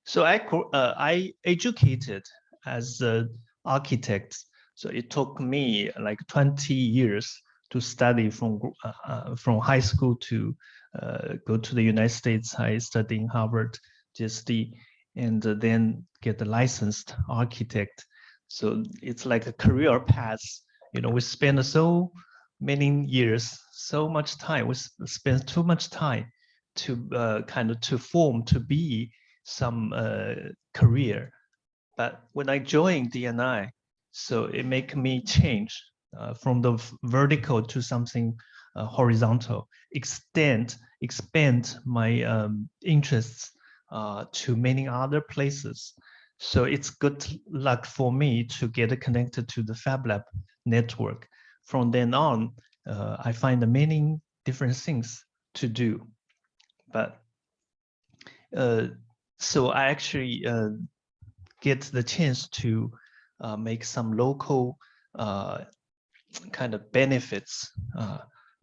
So I educated as an architect. So it took me like 20 years to study from high school to go to the United States. I studied in Harvard, GSD, and then get a licensed architect. So it's like a career path. You know, we spend so many years, so much time. We spend too much time to kind of to form to be some career. But when I joined DNI, so it make me change from the vertical to something horizontal, expand my interests to many other places. So it's good luck for me to get connected to the Fab Lab network. From then on, I find many different things to do. But so I actually get the chance to make some local kind of benefits,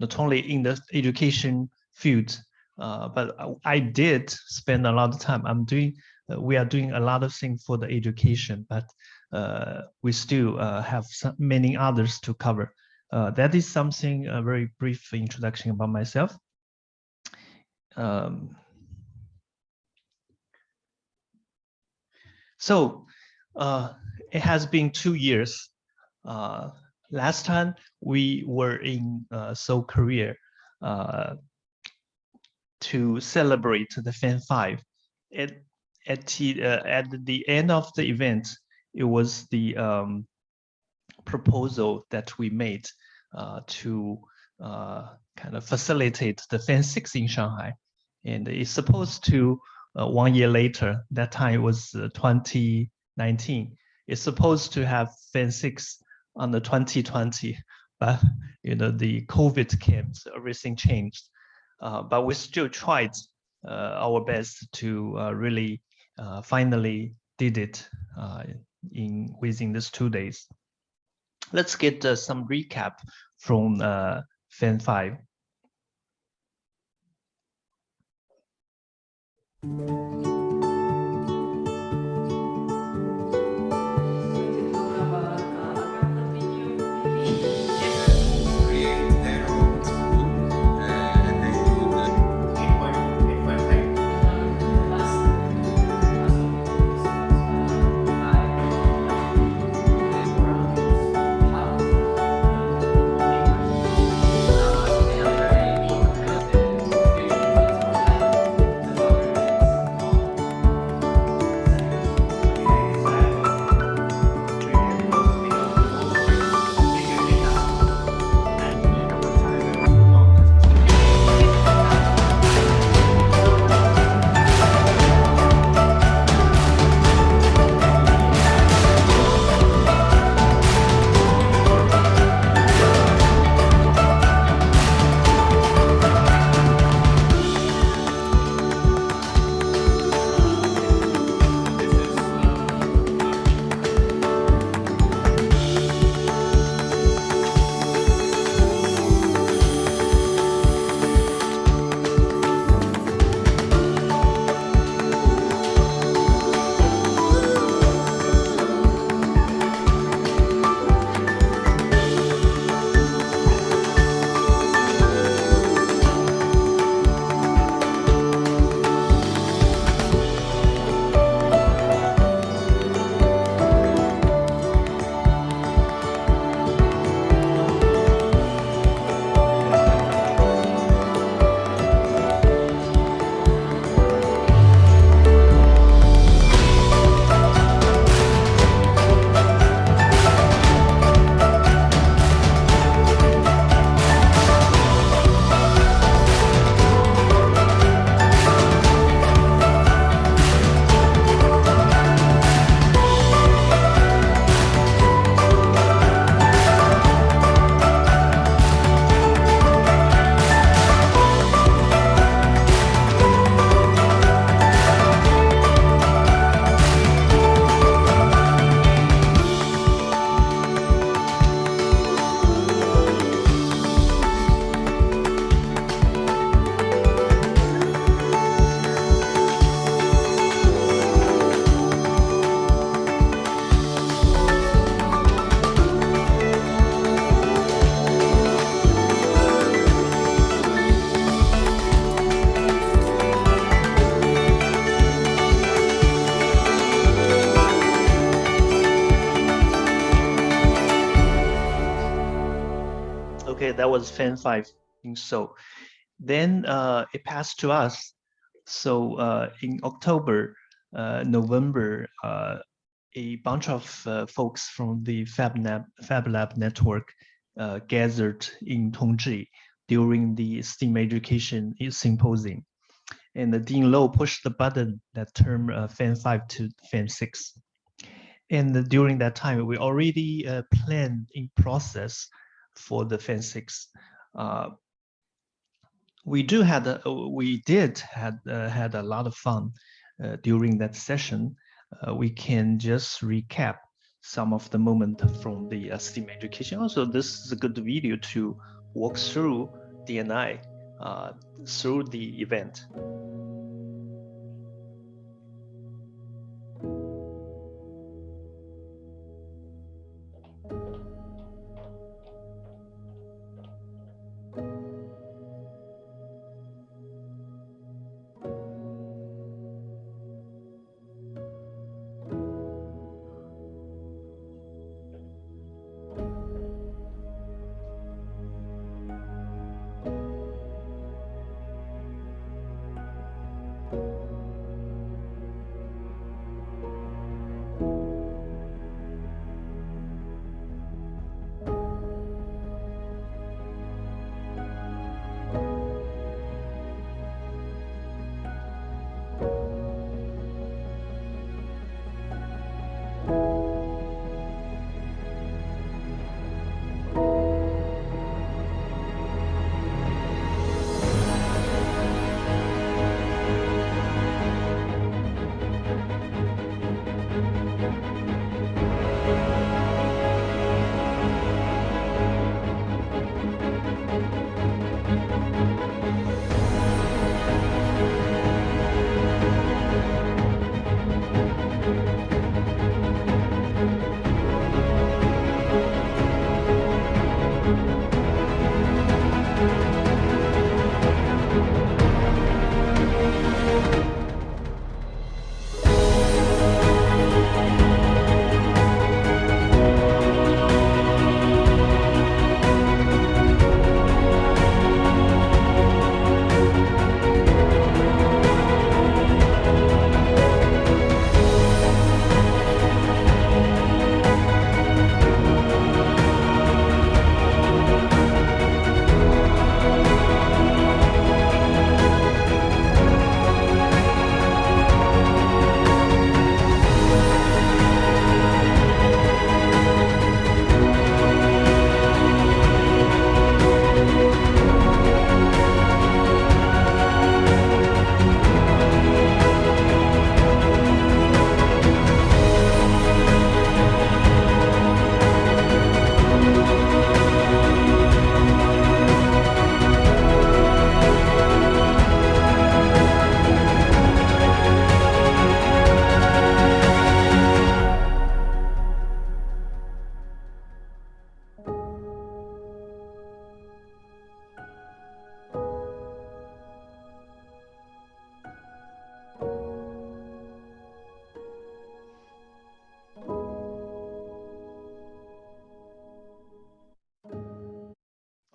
not only in the education field, but I did spend a lot of time. We are doing a lot of things for the education, but we still have many others to cover. That is something, a very brief introduction about myself. So it has been 2 years. Last time we were in Seoul, Korea to celebrate the FAN5. At the end of the event, it was the proposal that we made to kind of facilitate the FAN6 in Shanghai. And it's supposed to 1 year later, that time was 2019. It's supposed to have FAN6 on the 2020, but the COVID came, so everything changed. But we still tried our best to really finally did it within these 2 days. Let's get some recap from FAN5. was FAN5 in Seoul. Then it passed to us. So in October, November, a bunch of folks from the Fab Lab network gathered in Tongji during the STEAM education symposium. And the Dean Low pushed the button that turned FAN5 to FAN6. And during that time, we already planned in process for the FAN6. We did had a lot of fun during that session. We can just recap some of the moment from the STEAM education. Also, this is a good video to walk through D&I through the event.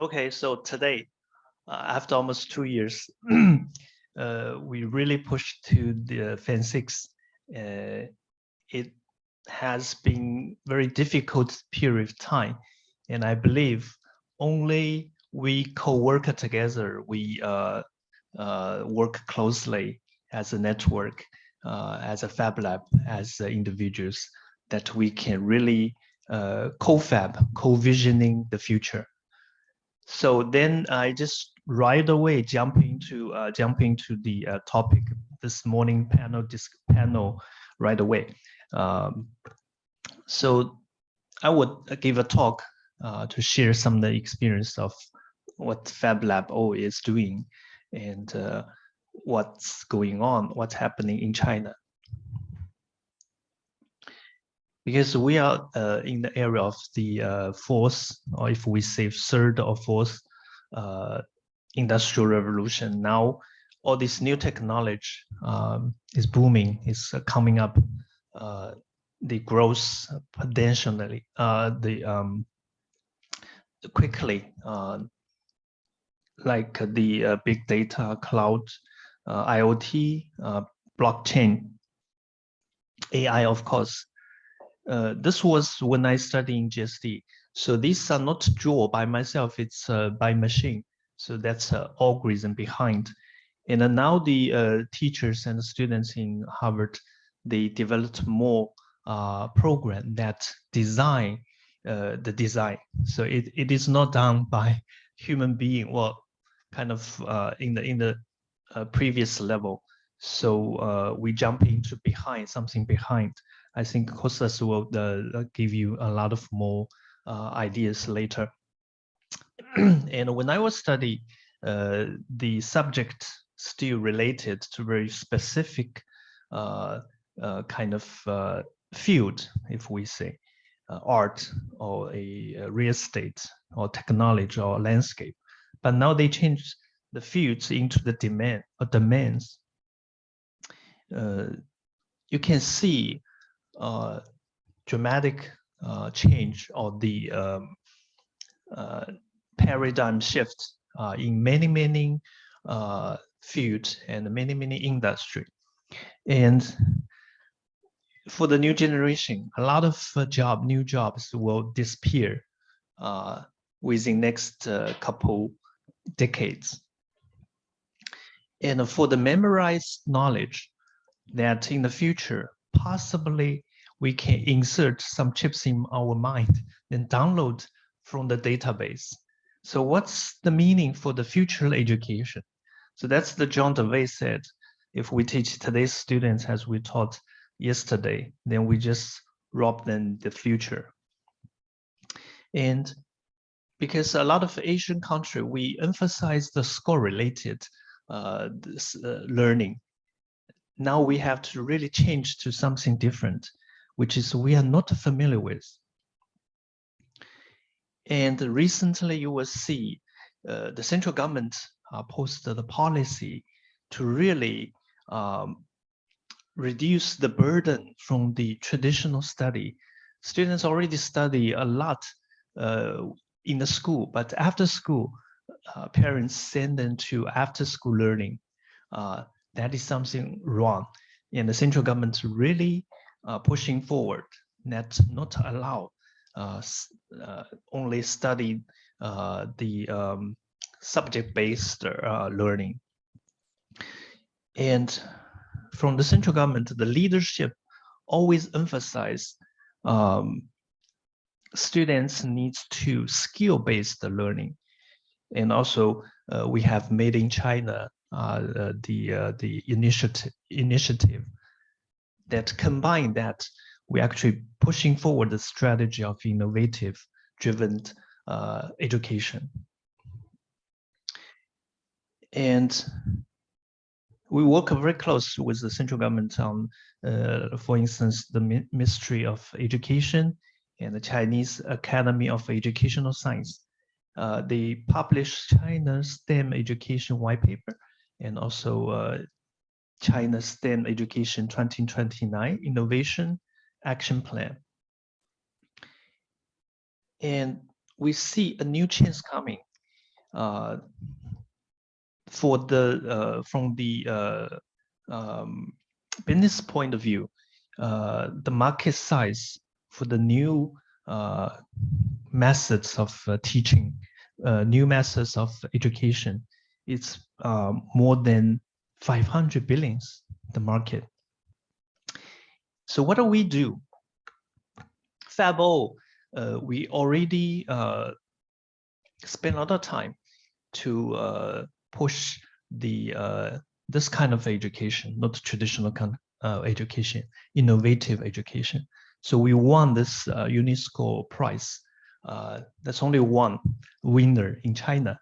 Okay, so today, after almost 2 years, we really pushed to the FAN6. It has been very difficult period of time, and I believe only we co-work together, we work closely as a network, as a Fab Lab, as individuals, that we can really co-fab, co-visioning the future. So then I just right away jump into the topic this morning panel right away. So I would give a talk to share some of the experience of what Fab Lab is doing and what's going on, what's happening in China. Because we are in the area of the fourth, or if we say third or fourth industrial revolution. Now, all this new technology is booming, is coming up. The growth potentially, quickly. like the big data, cloud, IoT, blockchain, AI, of course. This was when I studied in GSD. So these are not drawn by myself, it's by machine. So that's an algorithm behind. And now the teachers and the students in Harvard, they developed more program that design the design. So it is not done by human being, well, kind of in the previous level. So we jump into something behind. I think Kostas will give you a lot of more ideas later. And when I was studying, the subject still related to very specific kind of field, if we say art or a real estate or technology or landscape. But now they changed the fields into the domains. You can see dramatic change or the paradigm shift in many fields and many industry. And for the new generation, a lot of new jobs will disappear within next couple decades. And for the memorized knowledge, that in the future, possibly we can insert some chips in our mind and download from the database. So what's the meaning for the future education? So that's the John Dewey said, if we teach today's students as we taught yesterday, then we just rob them the future. And because a lot of Asian countries, we emphasize the score-related learning. Now we have to really change to something different, which is we are not familiar with. And recently you will see the central government posted the policy to really reduce the burden from the traditional study. Students already study a lot in the school, but after school, parents send them to after school learning. That is something wrong. And the central government really pushing forward that not allow only study the subject-based learning. And from the central government, the leadership always emphasize students needs to skill-based learning. And also we have Made in China, the initiative that combine that. We're actually pushing forward the strategy of innovative driven education. And we work very close with the central government on, for instance, the Ministry of Education and the Chinese Academy of Educational Science. They published China's STEM education white paper and also China's STEM education 2029 innovation action plan. And we see a new chance coming for the from the business point of view. The market size for the new methods of teaching, new methods of education, it's more than 500 billions, the market. So what do we do? Fab Lab, we already spent a lot of time to push the this kind of education, not traditional kind of education, innovative education. So we won this UNESCO prize. That's only one winner in China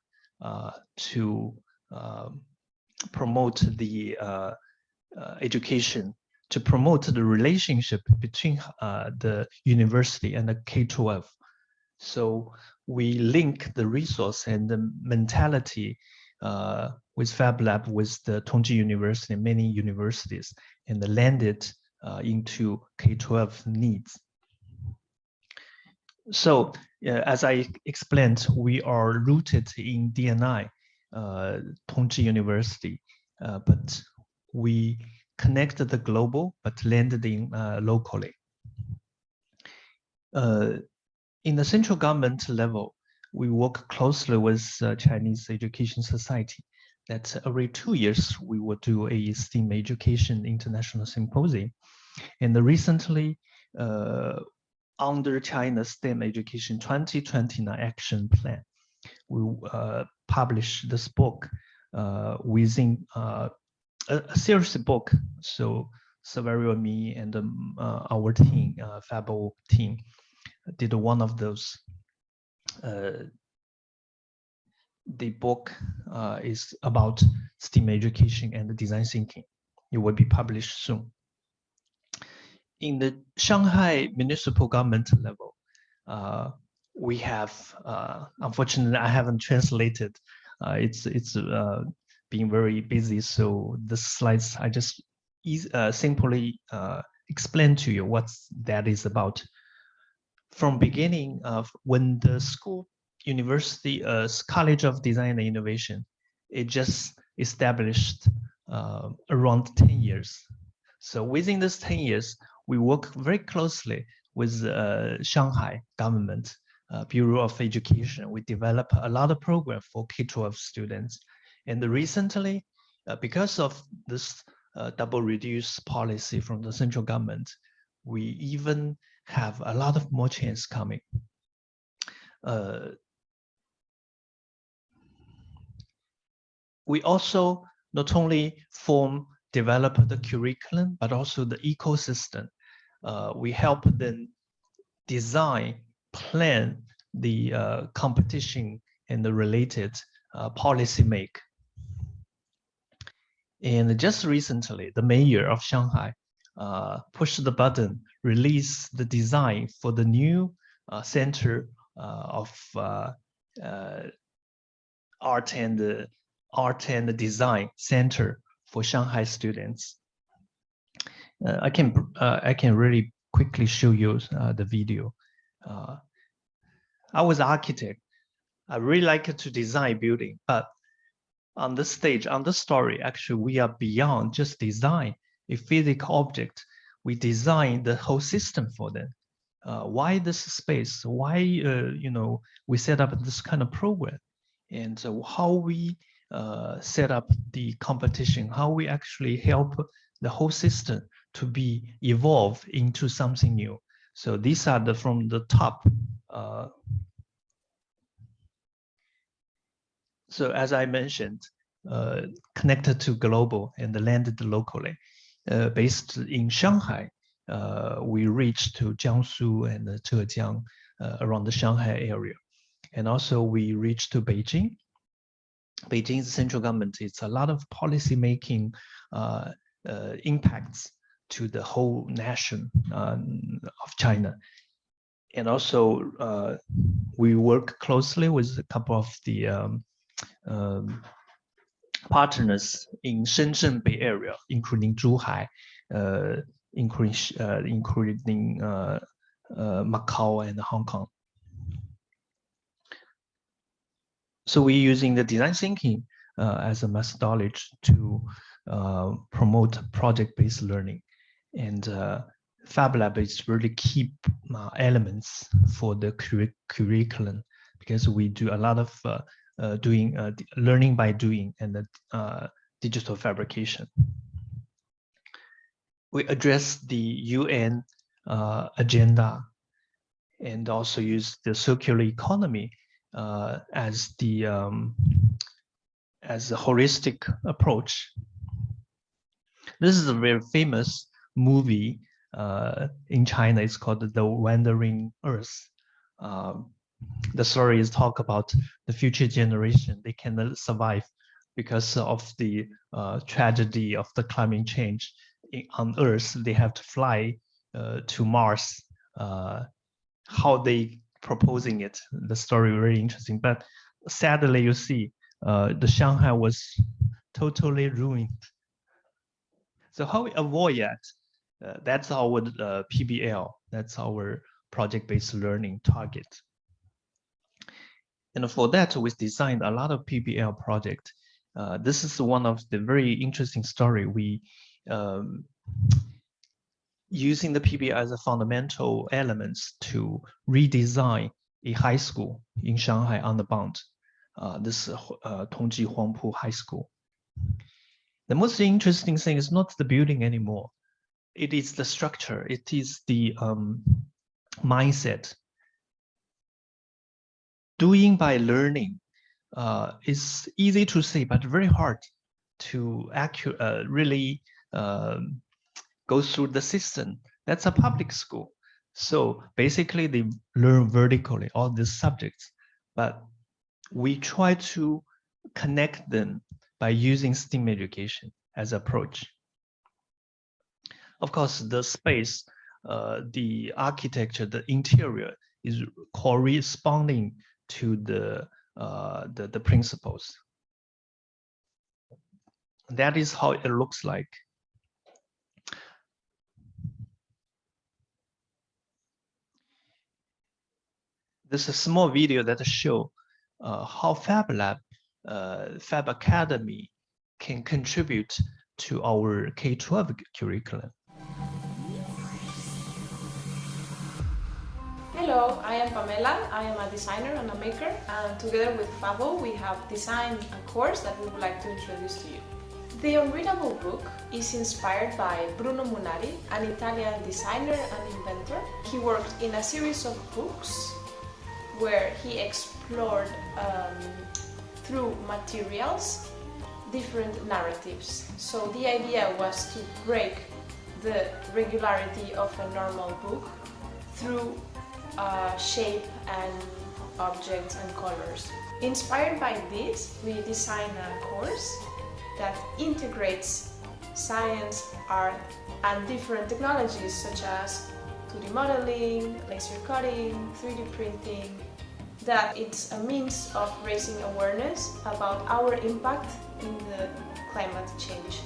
to promote the education, to promote the relationship between the university and the K-12. So we link the resource and the mentality with Fab Lab, with the Tongji University, many universities, and landed into K-12 needs. So as I explained, we are rooted in D&I. Tongji University, but we connected the global, but landed in locally. In the central government level, we work closely with Chinese Education Society. That every 2 years we will do a STEAM Education International Symposium. And recently, under China's STEM Education 2029 Action Plan, we published this book within a series book. So Saverio, me, and our team, Fab Lab team, did one of those. The book is about STEAM education and design thinking. It will be published soon. In the Shanghai municipal government level, we have, unfortunately, I haven't translated. It's been very busy, so the slides I just simply explain to you what that is about. From beginning of when the school, university, College of Design and Innovation, it just established around 10 years. So within this 10 years, we work very closely with Shanghai government, Bureau of Education. We develop a lot of programs for K-12 students. And recently, because of this double reduce policy from the central government, we even have a lot of more chance coming. We also not only develop the curriculum, but also the ecosystem. We help them design, plan the competition and the related policy make. And just recently, the mayor of Shanghai pushed the button, released the design for the new center of art and design center for Shanghai students. I can really quickly show you the video. I was an architect. I really like to design building, but on this stage, on the story, actually, we are beyond just design a physical object. We design the whole system for them. Why this space? Why we set up this kind of program, and how we set up the competition, how we actually help the whole system to be evolved into something new. So these are from the top. So as I mentioned, connected to global and landed locally. Based in Shanghai, we reached to Jiangsu and Zhejiang around the Shanghai area. And also we reached to Beijing. Beijing's central government, it's a lot of policy making impacts to the whole nation of China. And also we work closely with a couple of the partners in Shenzhen Bay Area, including Zhuhai, including Macau and Hong Kong. So we're using the design thinking as a methodology to promote project-based learning. And Fab Lab is really key elements for the curriculum, because we do a lot of learning by doing and digital fabrication. We address the UN agenda and also use the circular economy as a holistic approach. This is a very famous movie in China. It's called The Wandering Earth. The story is talk about the future generation. They cannot survive because of the tragedy of the climate change. On Earth, they have to fly to Mars. How they proposing it, the story very interesting. But sadly, you see, the Shanghai was totally ruined. So how we avoid that? That's our PBL. That's our project-based learning target. And for that, we designed a lot of PBL project. This is one of the very interesting story. We using the PBL as a fundamental elements to redesign a high school in Shanghai on the Bund. This Tongji Huangpu High School. The most interesting thing is not the building anymore. It is the structure. It is the mindset. Doing by learning is easy to say, but very hard to really go through the system. That's a public school. So basically they learn vertically all these subjects, but we try to connect them by using STEAM education as approach. Of course, the space, the architecture, the interior is corresponding to the principles. That is how it looks like. This is a small video that show how Fab Lab, Fab Academy can contribute to our K-12 curriculum. Hello, I am Pamela. I am a designer and a maker, and together with Fabo, we have designed a course that we would like to introduce to you. The Unreadable Book is inspired by Bruno Munari, an Italian designer and inventor. He worked in a series of books where he explored through materials different narratives. So the idea was to break the regularity of a normal book through shape and objects and colors. Inspired by this, we designed a course that integrates science, art, and different technologies such as 2D modeling, laser cutting, 3D printing, that it's a means of raising awareness about our impact in the climate change.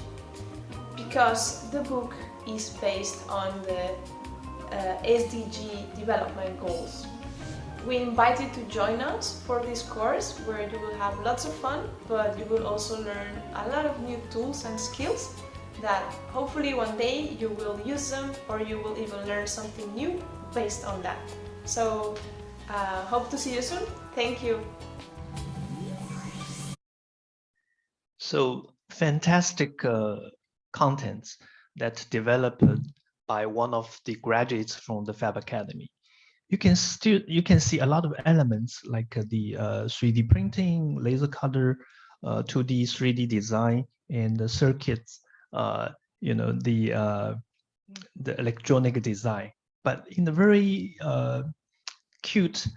Because the book is based on the SDG development goals. We invite you to join us for this course where you will have lots of fun, but you will also learn a lot of new tools and skills that hopefully one day you will use them or you will even learn something new based on that. So hope to see you soon. Thank you. So fantastic contents that developed by one of the graduates from the Fab Academy. You can see a lot of elements like the 3D printing, laser cutter, 2D, 3D design, and the circuits. The electronic design, but in a very cute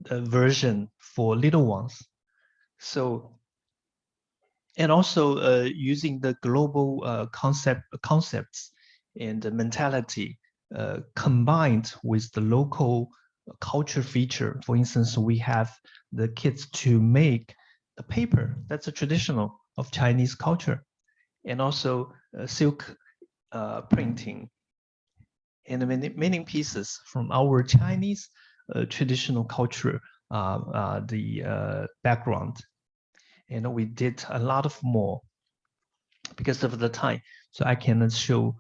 version for little ones. So, and also using the global concepts and the mentality combined with the local culture feature. For instance, we have the kids to make a paper that's a traditional of Chinese culture, and also silk printing, and many pieces from our Chinese traditional culture, the background. And we did a lot of more because of the time, so I cannot show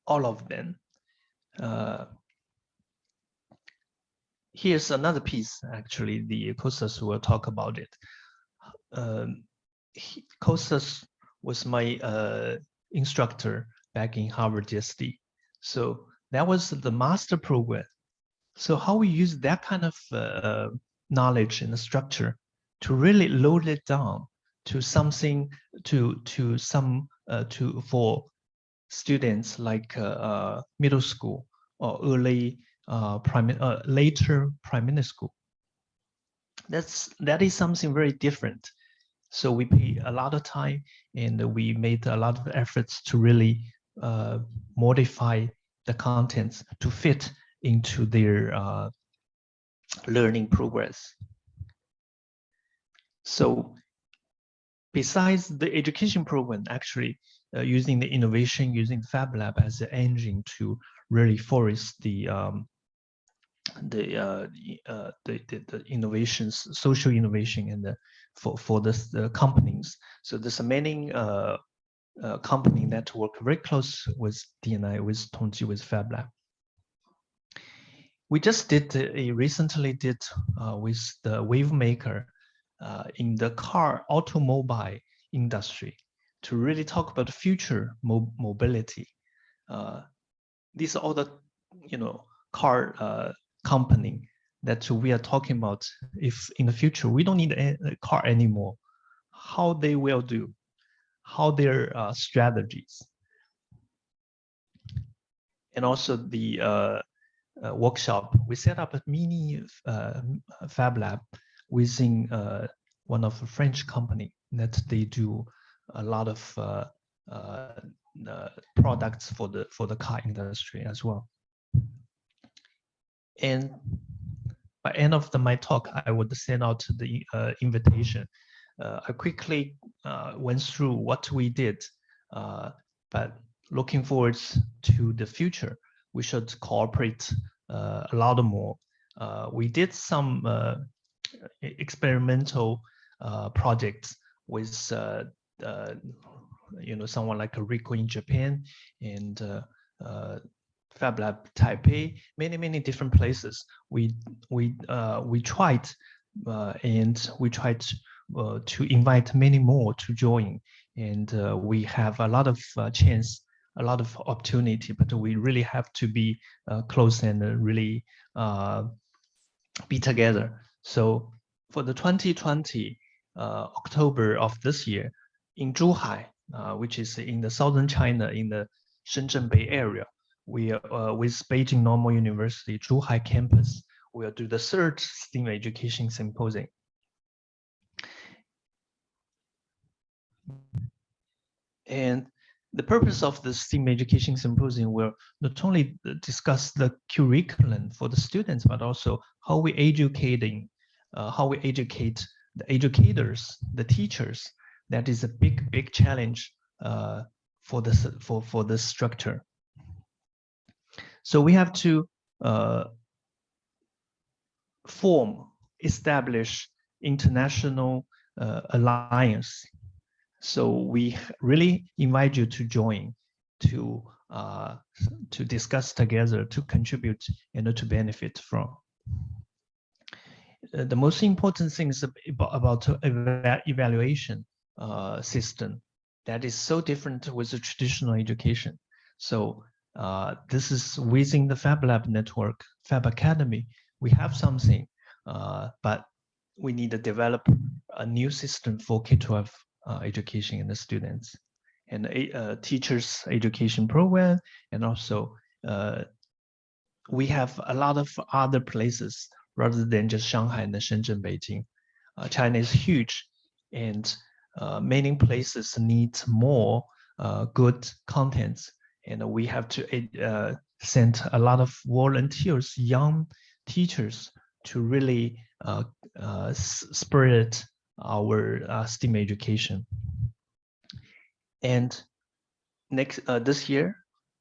all of them. Here's another piece, actually, the Kostas will talk about it. Kostas was my instructor back in Harvard GSD. So that was the master program. So how we use that kind of knowledge and structure to really load it down to something for students like middle school or early later primary school. That is something very different. So we pay a lot of time and we made a lot of efforts to really modify the contents to fit into their learning progress. So besides the education program, actually using the innovation, using the Fab Lab as an engine to really force the the innovations, social innovation, and for the companies. So there's many company that work very close with DNI, with Tongji, with Fab Lab. We just recently did with the wave maker in the automobile industry to really talk about future mobility. These are all the car company that we are talking about. If in the future we don't need a car anymore, how they will do, how their strategies, and also the workshop. We set up a mini Fab Lab within one of the French company that they do a lot of products for the car industry as well. And by end of my talk, I would send out the invitation. I quickly went through what we did, but looking forward to the future, we should cooperate a lot more. We did some experimental projects with someone like Rico in Japan and Fab Lab Taipei, many different places. We tried and we tried to invite many more to join, and we have a lot of chance, a lot of opportunity, but we really have to be close and really be together. So for the 2020 October of this year in Zhuhai, which is in the southern China, in the Shenzhen Bay area, we with Beijing Normal University Zhuhai campus, we'll do the third STEAM education symposium. And the purpose of the STEAM education symposium will not only discuss the curriculum for the students, but also how we educate the educators, the teachers. That is a big challenge for this structure. So we have to establish international alliance. So we really invite you to join, to discuss together, to contribute, and to benefit from. The most important thing is about evaluation system that is so different with the traditional education. So this is within the Fab Lab network, Fab Academy. We have something, but we need to develop a new system for K-12 education and the students, and teachers education program, and also we have a lot of other places rather than just Shanghai and Shenzhen, Beijing. China is huge, and many places need more good contents, and we have to send a lot of volunteers, young teachers, to really spread our STEAM education. And this year,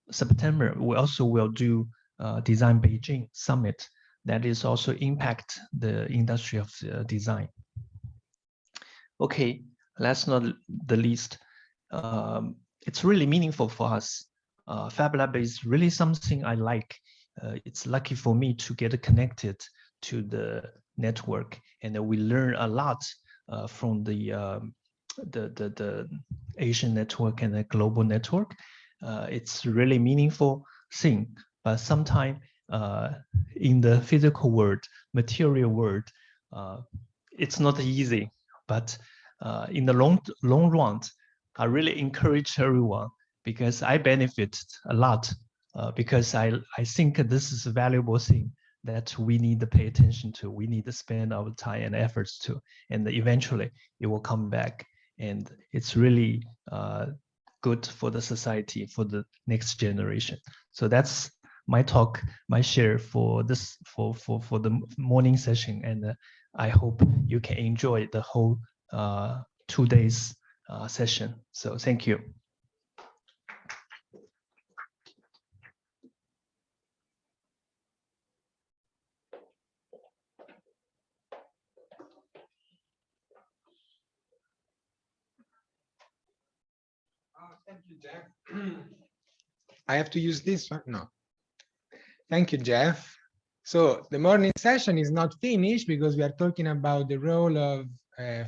September, we also will do Design Beijing Summit that is also impact the industry of design. Okay, last not the least, it's really meaningful for us. Fab Lab is really something I like. It's lucky for me to get connected to the network, and we learn a lot from the Asian network and the global network. It's really meaningful thing, but sometimes in the physical world, material world, it's not easy. But in the long run, I really encourage everyone, because I benefit a lot, because I think this is a valuable thing that we need to pay attention to. We need to spend our time and efforts to, and eventually it will come back. And it's really good for the society, for the next generation. So that's my talk, my share for this, for the morning session. And I hope you can enjoy the whole 2 days session. So thank you. Thank you, Jeff. I have to use this one? No. Thank you, Jeff. So the morning session is not finished because we are talking about the role of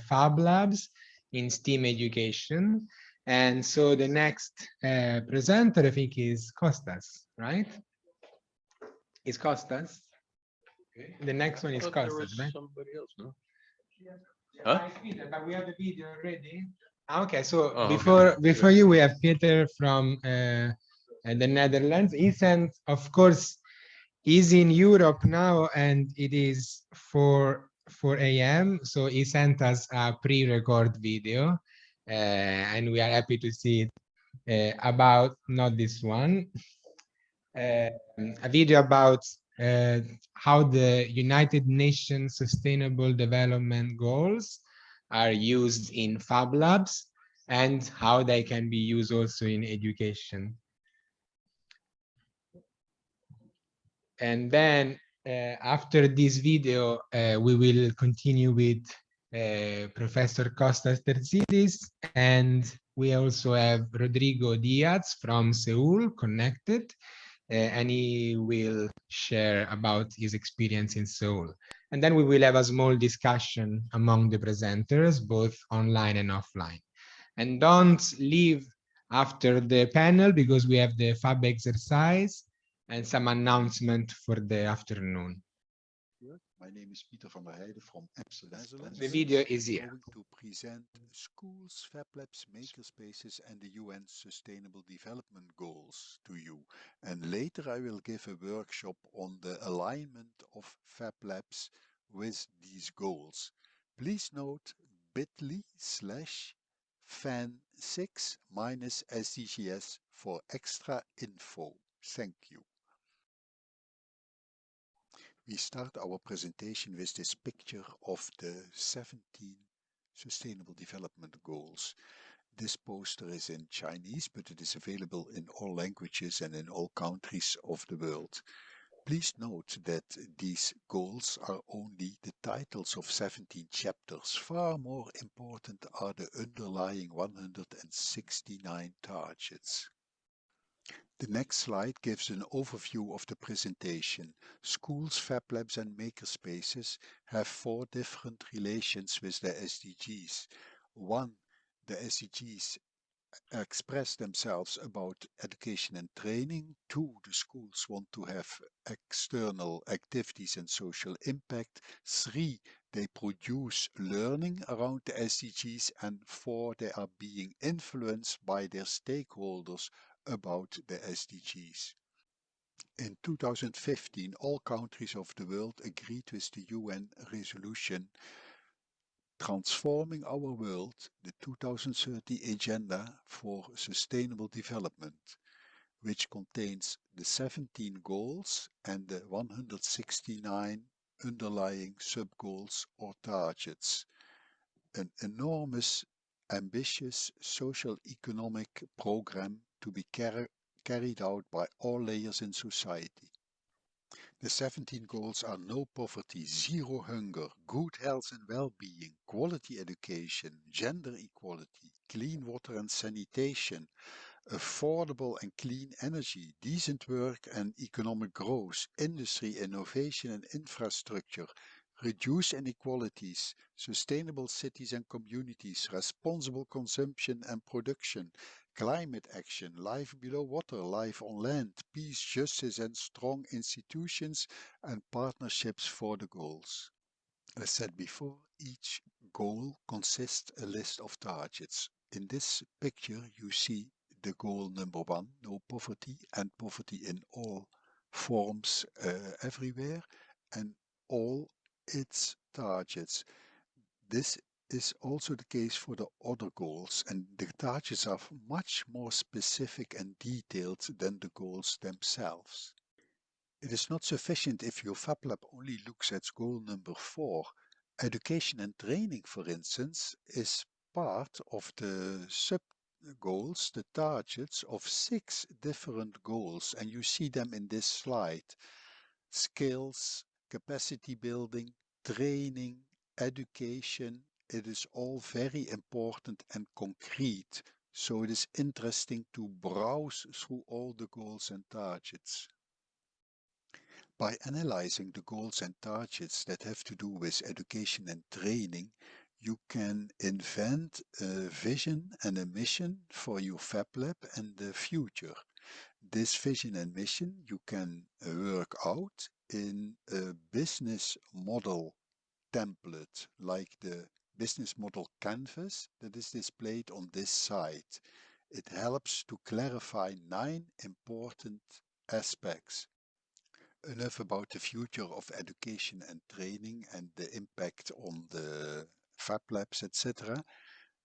Fab Labs in STEAM education. And so the next presenter, I think, is Costas, right? Is Costas? Okay. The next one is Costas, right? Somebody else, no? Huh? But we have the video already. Okay, so Oh, before you, we have Peter from the Netherlands. He sent, of course, he's in Europe now, and it is 4 a.m. So he sent us a pre-record video, and we are happy to see it about not this one, a video about how the United Nations Sustainable Development Goals are used in Fab Labs and how they can be used also in education. And then after this video, we will continue with Professor Costas Terzidis, and we also have Rodrigo Diaz from Seoul connected, and he will share about his experience in Seoul. And then we will have a small discussion among the presenters, both online and offline. And don't leave after the panel because we have the Fab exercise and some announcement for the afternoon. My name is Pieter van der Heijden from Amsterdam. The video is here. I'm going to present schools, Fab Labs, makerspaces, and the UN Sustainable Development Goals to you. And later I will give a workshop on the alignment of Fab Labs with these goals. Please note bit.ly/FAN6 SDGs for extra info. Thank you. We start our presentation with this picture of the 17 Sustainable Development Goals. This poster is in Chinese, but it is available in all languages and in all countries of the world. Please note that these goals are only the titles of 17 chapters. Far more important are the underlying 169 targets. The next slide gives an overview of the presentation. Schools, Fab Labs and makerspaces have 4 different relations with the SDGs. 1. The SDGs express themselves about education and training. 2. The schools want to have external activities and social impact. 3. They produce learning around the SDGs. And 4. They are being influenced by their stakeholders about the SDGs. In 2015, all countries of the world agreed with the UN resolution Transforming Our World, the 2030 Agenda for Sustainable Development, which contains the 17 goals and the 169 underlying sub-goals or targets. An enormous, ambitious social economic program to be carried out by all layers in society. The 17 goals are no poverty, zero hunger, good health and well-being, quality education, gender equality, clean water and sanitation, affordable and clean energy, decent work and economic growth, industry, innovation and infrastructure, reduce inequalities, sustainable cities and communities, responsible consumption and production, climate action, life below water, life on land, peace, justice and strong institutions, and partnerships for the goals. As said before, each goal consists a list of targets. In this picture you see the goal number 1, no poverty, and poverty in all forms everywhere, and all its targets. This is also the case for the other goals, and the targets are much more specific and detailed than the goals themselves. It is not sufficient if your Fab Lab only looks at goal number 4. Education and training, for instance, is part of the sub-goals, the targets of 6 different goals, and you see them in this slide. Skills, capacity building, training, education, it is all very important and concrete So it is interesting to browse through all the goals and targets. By analyzing the goals and targets that have to do with education and training, you can invent a vision and a mission for your Fab Lab and the future. This vision and mission you can work out in a business model template, like the business model canvas that is displayed on this site. It helps to clarify 9 important aspects. Enough about the future of education and training and the impact on the Fab Labs, etc.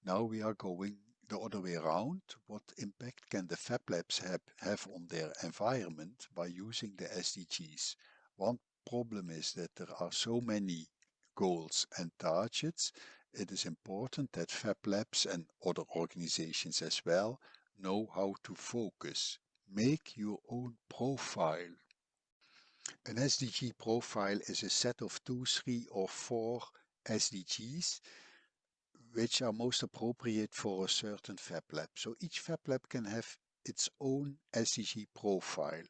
Now we are going the other way around. What impact can the Fab Labs have on their environment by using the SDGs? One problem is that there are so many goals and targets. It is important that Fab Labs and other organizations as well know how to focus. Make your own profile. An SDG profile is a set of 2, 3 or 4 SDGs which are most appropriate for a certain Fab Lab. So each Fab Lab can have its own SDG profile.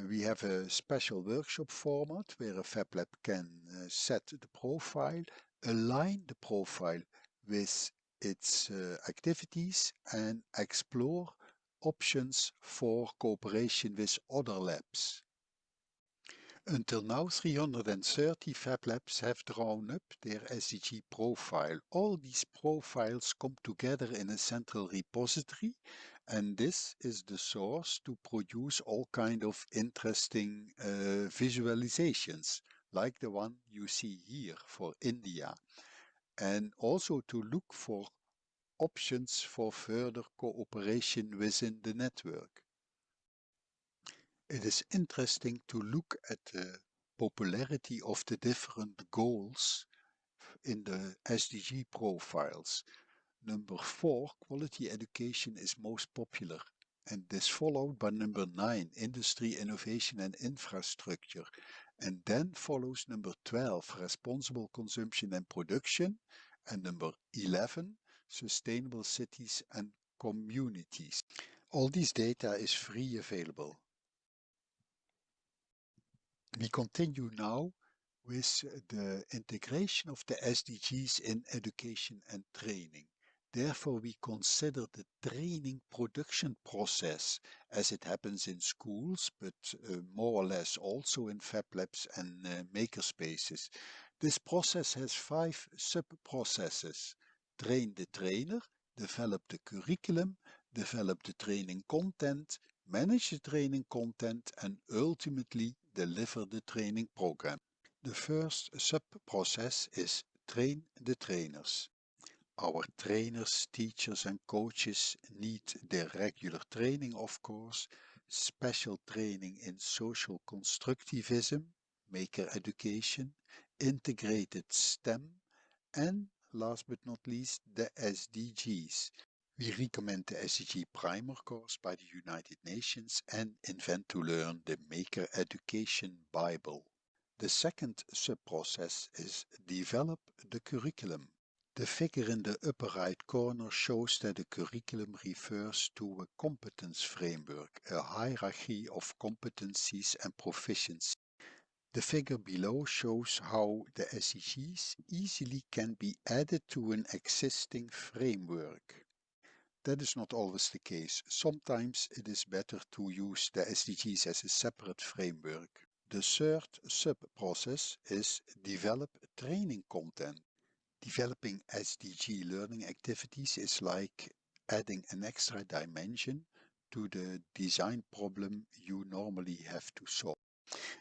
We have a special workshop format where a Fab Lab can set the profile, align the profile with its activities and explore options for cooperation with other labs. Until now, 330 Fab Labs have drawn up their SDG profile. All these profiles come together in a central repository, and this is the source to produce all kind of interesting visualizations, like the one you see here for India, and also to look for options for further cooperation within the network. It is interesting to look at the popularity of the different goals in the SDG profiles. Number 4, quality education is most popular, and this followed by number 9, industry, innovation and infrastructure. And then follows number 12, responsible consumption and production, and number 11, sustainable cities and communities. All these data is free available. We continue now with the integration of the SDGs in education and training. Therefore, we consider the training production process as it happens in schools, but more or less also in Fab Labs and makerspaces. This process has 5 sub-processes. Train the trainer, develop the curriculum, develop the training content, manage the training content, and ultimately deliver the training program. The first sub-process is train the trainers. Our trainers, teachers and coaches need their regular training, of course, special training in social constructivism, maker education, integrated STEM, and last but not least, the SDGs. We recommend the SDG Primer course by the United Nations and Invent to Learn the Maker Education Bible. The second sub-process is develop the curriculum. The figure in the upper right corner shows that the curriculum refers to a competence framework, a hierarchy of competencies and proficiency. The figure below shows how the SDGs easily can be added to an existing framework. That is not always the case. Sometimes it is better to use the SDGs as a separate framework. The third sub-process is develop training content. Developing SDG learning activities is like adding an extra dimension to the design problem you normally have to solve.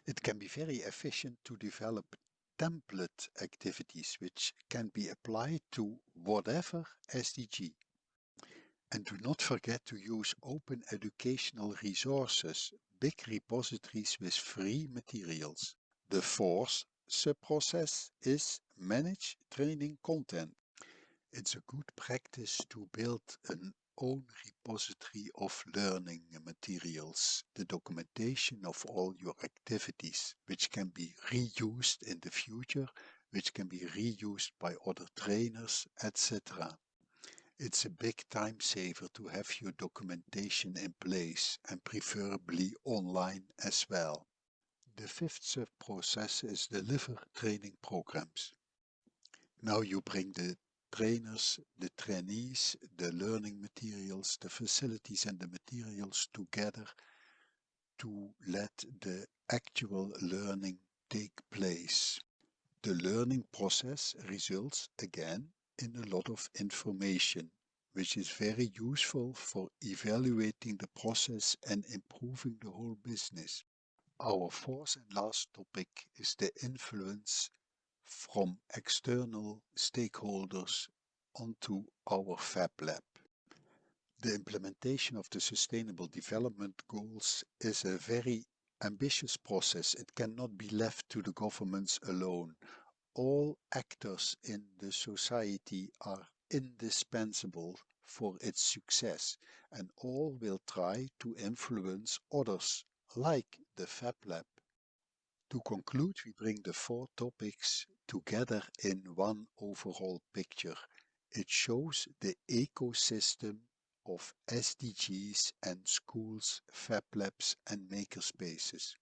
It can be very efficient to develop template activities which can be applied to whatever SDG. And do not forget to use open educational resources, big repositories with free materials. The fourth sub-process is manage training content. It's a good practice to build an own repository of learning materials, the documentation of all your activities, which can be reused in the future, which can be reused by other trainers, etc. It's a big time saver to have your documentation in place and preferably online as well. The fifth sub-process is deliver training programs. Now you bring the trainers, the trainees, the learning materials, the facilities and the materials together to let the actual learning take place. The learning process results again in a lot of information, which is very useful for evaluating the process and improving the whole business. Our fourth and last topic is the influence from external stakeholders onto our Fab Lab. The implementation of the Sustainable Development Goals is a very ambitious process. It cannot be left to the governments alone. All actors in the society are indispensable for its success, and all will try to influence others, like the Fab Lab. To conclude, we bring the four topics together in one overall picture. It shows the ecosystem of SDGs and schools, Fab Labs and makerspaces.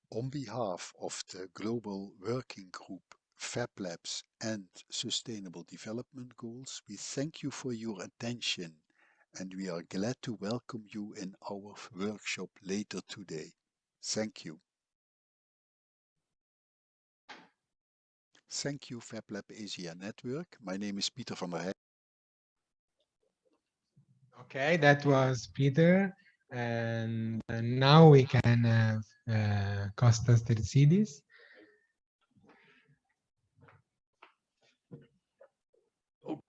On behalf of the Global Working Group Fab Labs and Sustainable Development Goals, we thank you for your attention and we are glad to welcome you in our workshop later today. Thank you. Thank you, Fab Lab Asia Network. My name is Peter van der Heijden. Okay, that was Peter. And now we can have Kostas Tertsidis.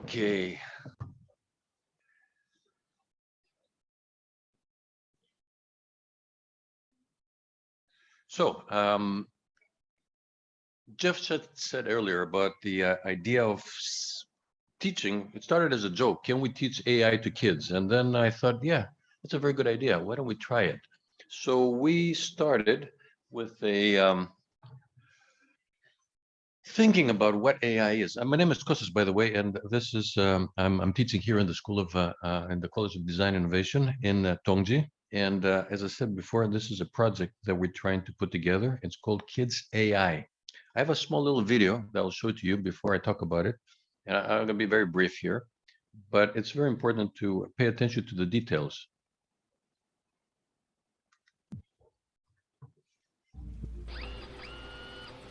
Okay. So, Jeff said earlier about the idea of teaching. It started as a joke. Can we teach AI to kids? And then I thought, yeah, that's a very good idea. Why don't we try it? So we started with a thinking about what AI is. My name is Kostas, by the way, and this is I'm teaching here in the School of in the College of Design Innovation in Tongji. And as I said before, this is a project that we're trying to put together. It's called Kids AI. I have a small little video that I'll show to you before I talk about it. And I'm going to be very brief here, but it's very important to pay attention to the details.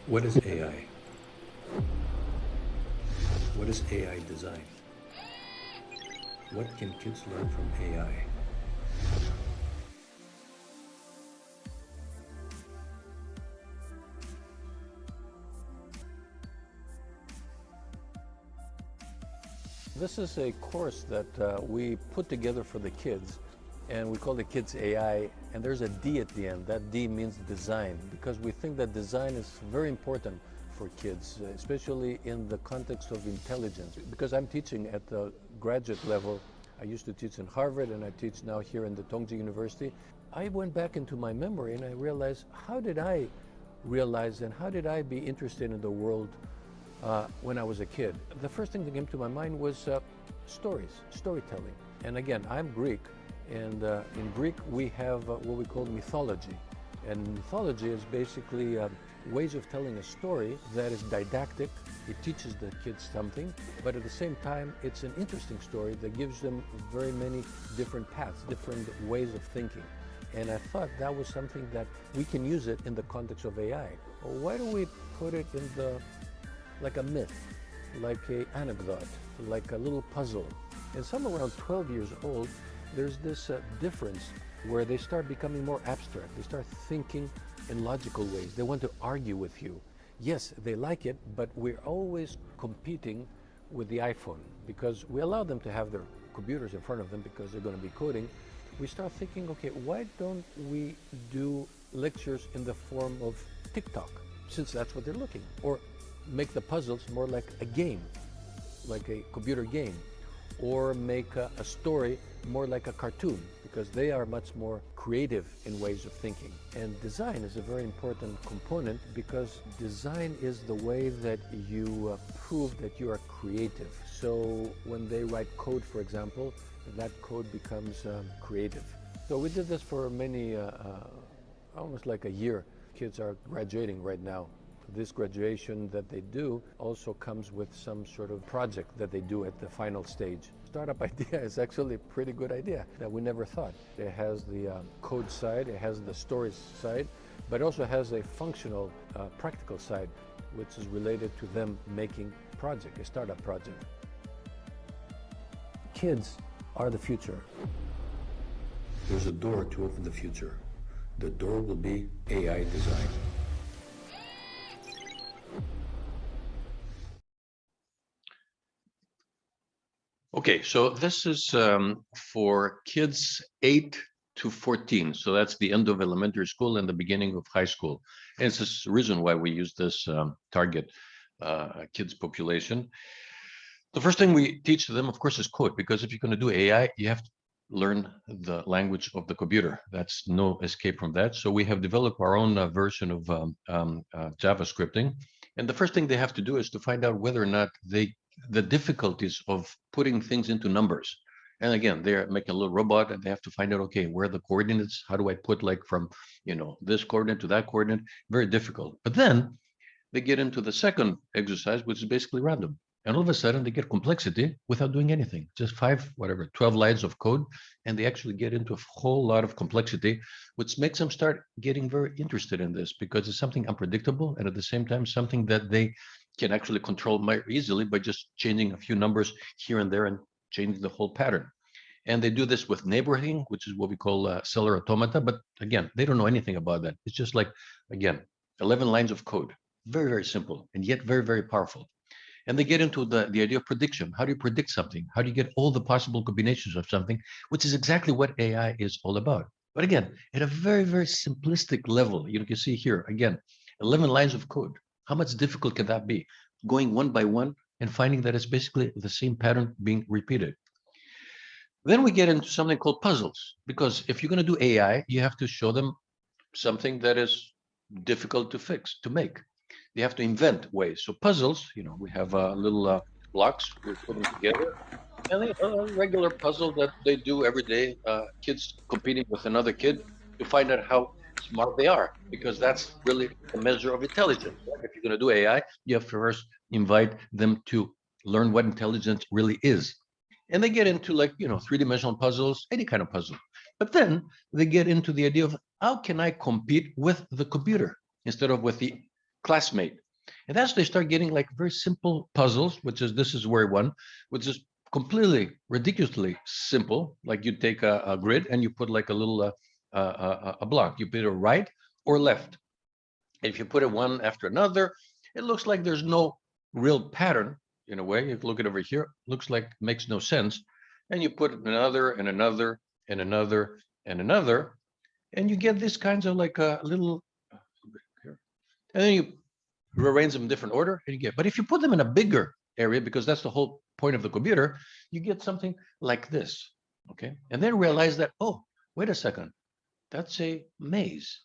What is AI? What is AI design? What can kids learn from AI? This is a course that we put together for the kids, and we call it Kids AI, and there's a D at the end. That D means design, because we think that design is very important for kids, especially in the context of intelligence. Because I'm teaching at the graduate level. I used to teach in Harvard, and I teach now here in the Tongji University. I went back into my memory, and I realized, how did I realize and how did I be interested in the world when I was a kid? The first thing that came to my mind was storytelling. And again, I'm Greek, and in Greek we have what we call mythology. And mythology is basically ways of telling a story that is didactic. It teaches the kids something, but at the same time, it's an interesting story that gives them very many different paths, different ways of thinking. And I thought that was something that we can use it in the context of AI. Well, why don't we put it in like a myth, like an anecdote, like a little puzzle? And somewhere around 12 years old, there's this difference where they start becoming more abstract. They start thinking in logical ways. They want to argue with you. Yes, they like it, but we're always competing with the iPhone because we allow them to have their computers in front of them because they're going to be coding. We start thinking, okay, why don't we do lectures in the form of TikTok, since that's what they're looking, or make the puzzles more like a game, like a computer game, or make a story more like a cartoon, because they are much more creative in ways of thinking. And design is a very important component because design is the way that you prove that you are creative. So when they write code, for example, that code becomes creative. So we did this for many, almost like a year. Kids are graduating right now. This graduation that they do also comes with some sort of project that they do at the final stage. Startup idea is actually a pretty good idea that we never thought. It has the code side, it has the story side, but it also has a functional, practical side, which is related to them making project, a startup project. Kids are the future. There's a door to open the future. The door will be AI design. Okay, so this is for kids 8 to 14. So that's the end of elementary school and the beginning of high school. And it's this reason why we use this target kids population. The first thing we teach them, of course, is code, because if you're going to do AI, you have to learn the language of the computer. That's no escape from that. So we have developed our own version of JavaScripting. And the first thing they have to do is to find out whether or not the difficulties of putting things into numbers. And again, they're making a little robot and they have to find out, okay, where are the coordinates? How do I put like from, this coordinate to that coordinate? Very difficult. But then they get into the second exercise, which is basically random. And all of a sudden they get complexity without doing anything, just 12 lines of code. And they actually get into a whole lot of complexity, which makes them start getting very interested in this, because it's something unpredictable. And at the same time, something that they can actually control more easily by just changing a few numbers here and there and changing the whole pattern. And they do this with neighboring, which is what we call cellular automata. But again, they don't know anything about that. It's just like, again, 11 lines of code, very, very simple, and yet very, very powerful. And they get into the idea of prediction. How do you predict something? How do you get all the possible combinations of something, which is exactly what AI is all about. But again, at a very, very simplistic level, you can see here, again, 11 lines of code. How much difficult can that be? Going one by one and finding that it's basically the same pattern being repeated. Then we get into something called puzzles, because if you're going to do AI, you have to show them something that is difficult to make. They have to invent ways. So puzzles, we have little blocks, we put them together, and they a regular puzzle that they do every day. Kids competing with another kid to find out how smart they are, because that's really a measure of intelligence. Right? If you're going to do AI, you have to first invite them to learn what intelligence really is. And they get into like, three-dimensional puzzles, any kind of puzzle. But then they get into the idea of how can I compete with the computer instead of with the classmate. And that's they start getting like very simple puzzles, this is where one, which is completely ridiculously simple. Like you take a grid and you put like a little a block. You put it right or left. If you put it one after another, it looks like there's no real pattern in a way. If you look at over here, looks like makes no sense. And you put another and another and another and another, and you get this kinds of like a little, and then you rearrange them in different order and you get, but if you put them in a bigger area, because that's the whole point of the computer, you get something like this, okay? And then realize that, oh, wait a second, that's a maze.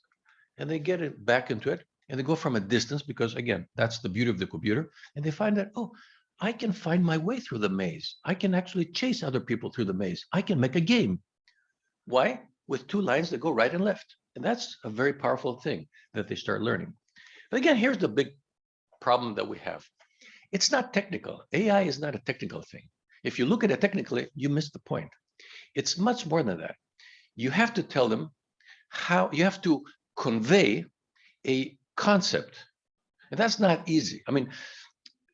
And they get it back into it and they go from a distance, because again, that's the beauty of the computer. And they find that, oh, I can find my way through the maze. I can actually chase other people through the maze. I can make a game. Why? With two lines that go right and left. And that's a very powerful thing that they start learning. But again, here's the big problem that we have. It's not technical. AI is not a technical thing. If you look at it technically, you miss the point. It's much more than that. You have to tell them how, you have to convey a concept. And that's not easy. I mean,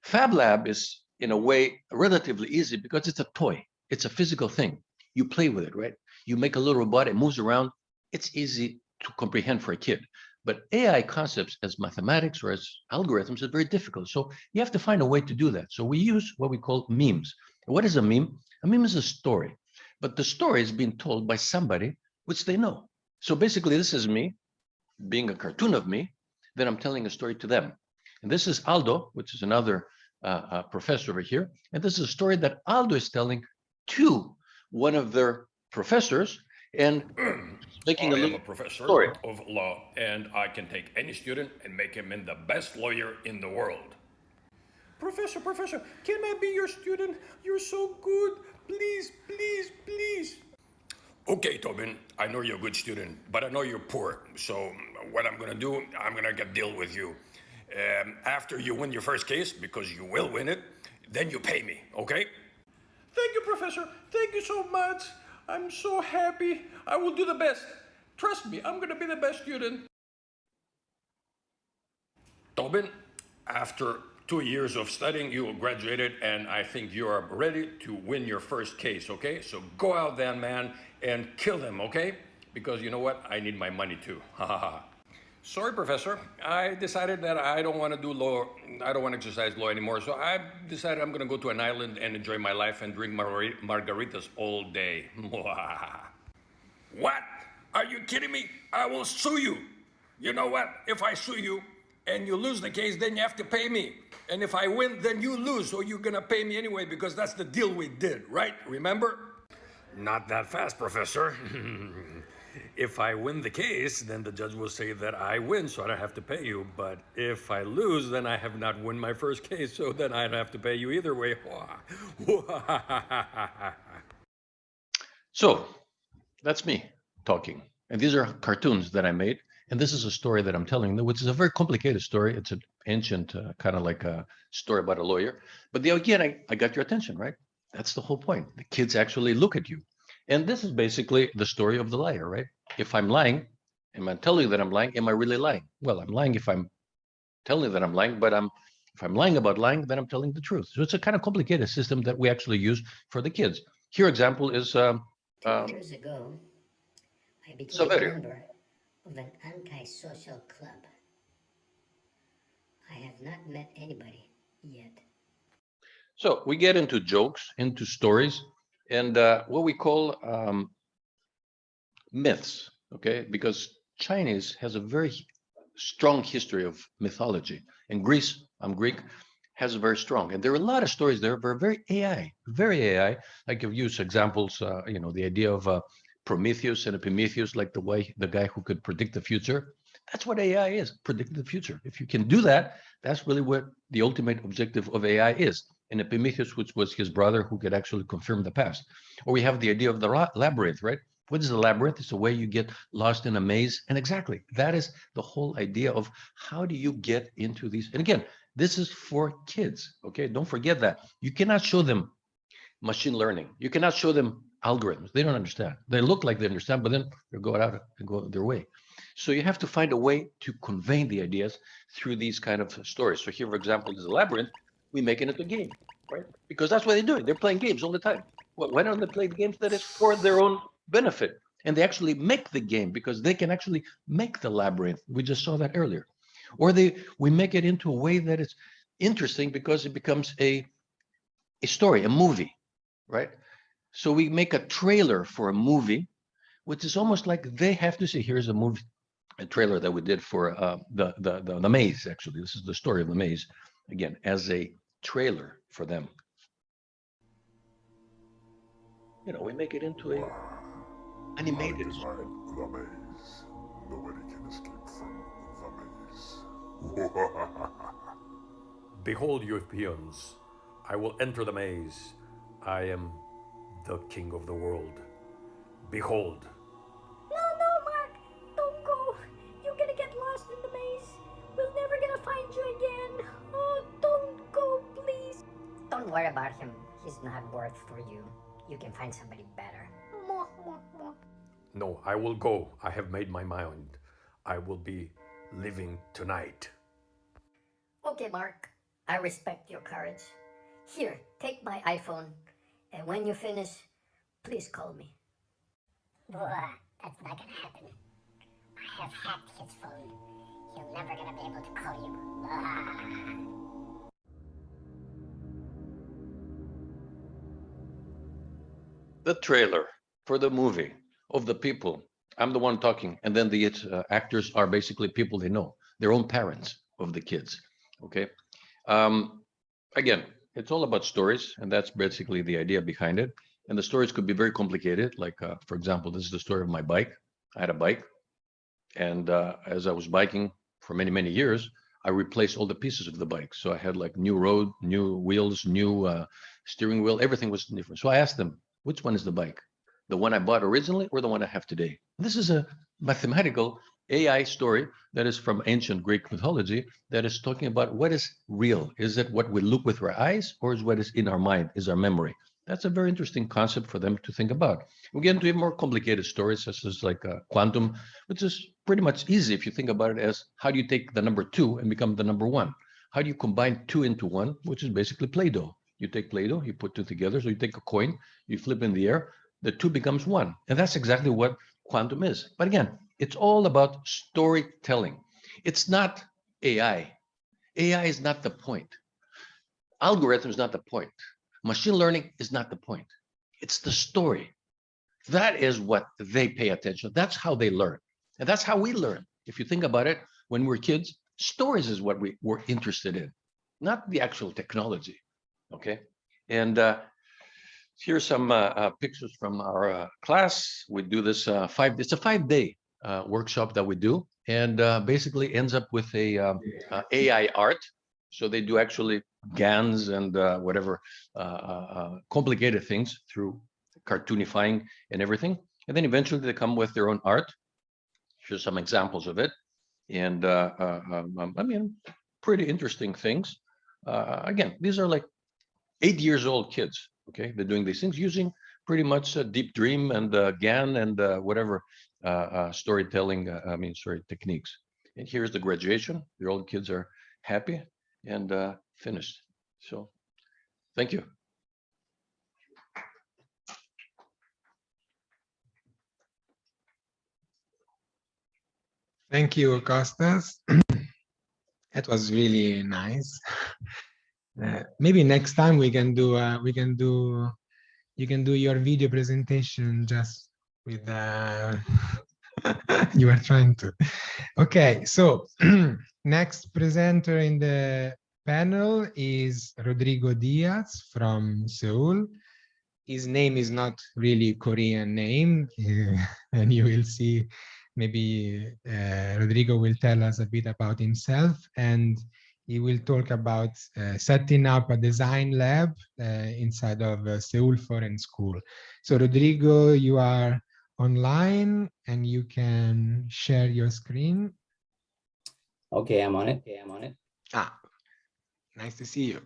Fab Lab is in a way relatively easy because it's a toy. It's a physical thing. You play with it, right? You make a little robot, it moves around. It's easy to comprehend for a kid. But AI concepts as mathematics or as algorithms is very difficult. So you have to find a way to do that. So we use what we call memes. What is a meme? A meme is a story, but the story is being told by somebody which they know. So basically this is me being a cartoon of me, then I'm telling a story to them. And this is Aldo, which is another professor over here. And this is a story that Aldo is telling to one of their professors, and making I a am little a professor story. of law, and I can take any student and make him in the best lawyer in the world. Professor, can I be your student? You're so good. Please, please, please. Okay, Tobin, I know you're a good student, but I know you're poor. So what I'm gonna do, I'm gonna get deal with you. After you win your first case, because you will win it, then you pay me, okay? Thank you, Professor. Thank you so much. I'm so happy. I will do the best. Trust me, I'm gonna be the best student. Tobin, after 2 years of studying, you graduated, and I think you are ready to win your first case, okay? So go out there, man, and kill them, okay? Because you know what? I need my money too. Ha ha ha. Sorry, Professor. I decided that I don't want to do law. I don't want to exercise law anymore. So I decided I'm going to go to an island and enjoy my life and drink margaritas all day. What? Are you kidding me? I will sue you. You know what? If I sue you and you lose the case, then you have to pay me. And if I win, then you lose. So you're going to pay me anyway because that's the deal we did, right? Remember? Not that fast, Professor. If I win the case, then the judge will say that I win, so I don't have to pay you. But if I lose, then I have not won my first case, so then I don't have to pay you either way. So that's me talking. And these are cartoons that I made. And this is a story that I'm telling, which is a very complicated story. It's an ancient, kind of like a story about a lawyer. But again, I got your attention, right? That's the whole point. The kids actually look at you. And this is basically the story of the liar, right? If I'm lying, am I telling you that I'm lying? Am I really lying? Well, I'm lying if I'm telling you that I'm lying, but if I'm lying about lying, then I'm telling the truth. So it's a kind of complicated system that we actually use for the kids. Here example is 2 years ago, I became a member of an anti-social club. I have not met anybody yet. So we get into jokes, into stories, and what we call myths, okay? Because Chinese has a very strong history of mythology. And Greece, I'm Greek, has a very strong. And there are a lot of stories there that are very AI, very AI. I give you examples, the idea of Prometheus and Epimetheus, like the guy who could predict the future. That's what AI is, predicting the future. If you can do that, that's really what the ultimate objective of AI is. And Epimetheus, which was his brother who could actually confirm the past. Or we have the idea of the labyrinth, right? What is the labyrinth? It's a way you get lost in a maze. And exactly, that is the whole idea of how do you get into these. And again, this is for kids, okay? Don't forget that. You cannot show them machine learning. You cannot show them algorithms. They don't understand. They look like they understand, but then they go out and go their way. So you have to find a way to convey the ideas through these kind of stories. So here, for example, is a labyrinth. We make it into a game, right? Because that's what they're doing. They're playing games all the time. Well, why don't they play games that is for their own benefit? And they actually make the game because they can actually make the labyrinth. We just saw that earlier. Or we make it into a way that is interesting because it becomes a story, a movie, right? So we make a trailer for a movie, which is almost like they have to say, here's a movie, a trailer that we did for the maze, actually. This is the story of the maze, again, as a trailer for them. We make it into a animated. I designed the maze. Nobody can escape from the maze. Behold, you peons. I will enter the maze. I am the king of the world. Behold. No, Mark. Don't go. You're gonna get lost in the maze. We're never gonna find you again. Oh, don't go, please. Don't worry about him. He's not worth for you. You can find somebody better. No, I will go. I have made my mind. I will be living tonight. Okay, Mark. I respect your courage. Here, take my iPhone. And when you finish, please call me. That's not gonna happen. I have hacked his phone. He's never gonna be able to call you. The trailer for the movie of the people. I'm the one talking, and then the actors are basically people they know, their own parents of the kids. Okay. Again, it's all about stories, and that's basically the idea behind it. And the stories could be very complicated. Like, for example, this is the story of my bike. I had a bike, and as I was biking for many, many years, I replaced all the pieces of the bike. So I had like new road, new wheels, new steering wheel, everything was different. So I asked them, which one is the bike? The one I bought originally or the one I have today? This is a mathematical AI story that is from ancient Greek mythology that is talking about what is real. Is it what we look with our eyes or is what is in our mind, is our memory? That's a very interesting concept for them to think about. We get into more complicated stories, such as like quantum, which is pretty much easy if you think about it as how do you take the number 2 and become the number 1? How do you combine 2 into 1, which is basically Play-Doh? You take Play-Doh, you put 2 together, so you take a coin, you flip in the air, the 2 becomes 1. And that's exactly what quantum is. But again, it's all about storytelling. It's not AI. AI is not the point. Algorithm is not the point. Machine learning is not the point. It's the story. That is what they pay attention. That's how they learn. And that's how we learn. If you think about it, when we're kids, stories is what we were interested in, not the actual technology. Okay. And here's some pictures from our class. We do this it's a 5-day workshop that we do, and basically ends up with a AI art. So they do actually GANs and whatever complicated things through cartoonifying and everything. And then eventually they come with their own art. Here's some examples of it. And I mean, pretty interesting things. Again, these are like 8 years old kids. Okay, they're doing these things using pretty much Deep Dream and GAN and whatever storytelling, techniques. And here's the graduation. The old kids are happy and finished. So thank you. Thank you, Costas. That was really nice. Maybe next time you can do your video presentation just with you are trying to. Okay, so next presenter in the panel is Rodrigo Diaz from Seoul. His name is not really Korean name, and you will see maybe Rodrigo will tell us a bit about himself, and he will talk about setting up a design lab inside of Seoul Foreign School. So Rodrigo, you are online and you can share your screen. Okay, I'm on it. Ah, nice to see you.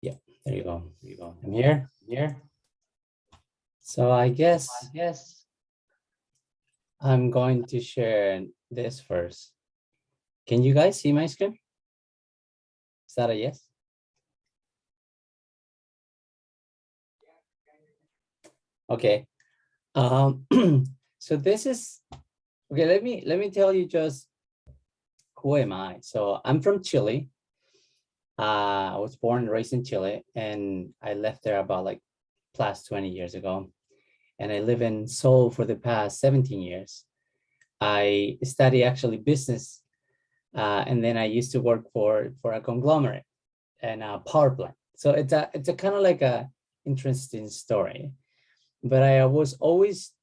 Yeah, there you go. I'm here. So I guess I'm going to share this first. Can you guys see my screen? Is that a yes? Okay. So this is okay. Let me tell you just who am I. So I'm from Chile. I was born and raised in Chile, and I left there about like plus 20 years ago. And I live in Seoul for the past 17 years. I study actually business, and then I used to work for a conglomerate and a power plant. So it's a kind of like a interesting story. But I was always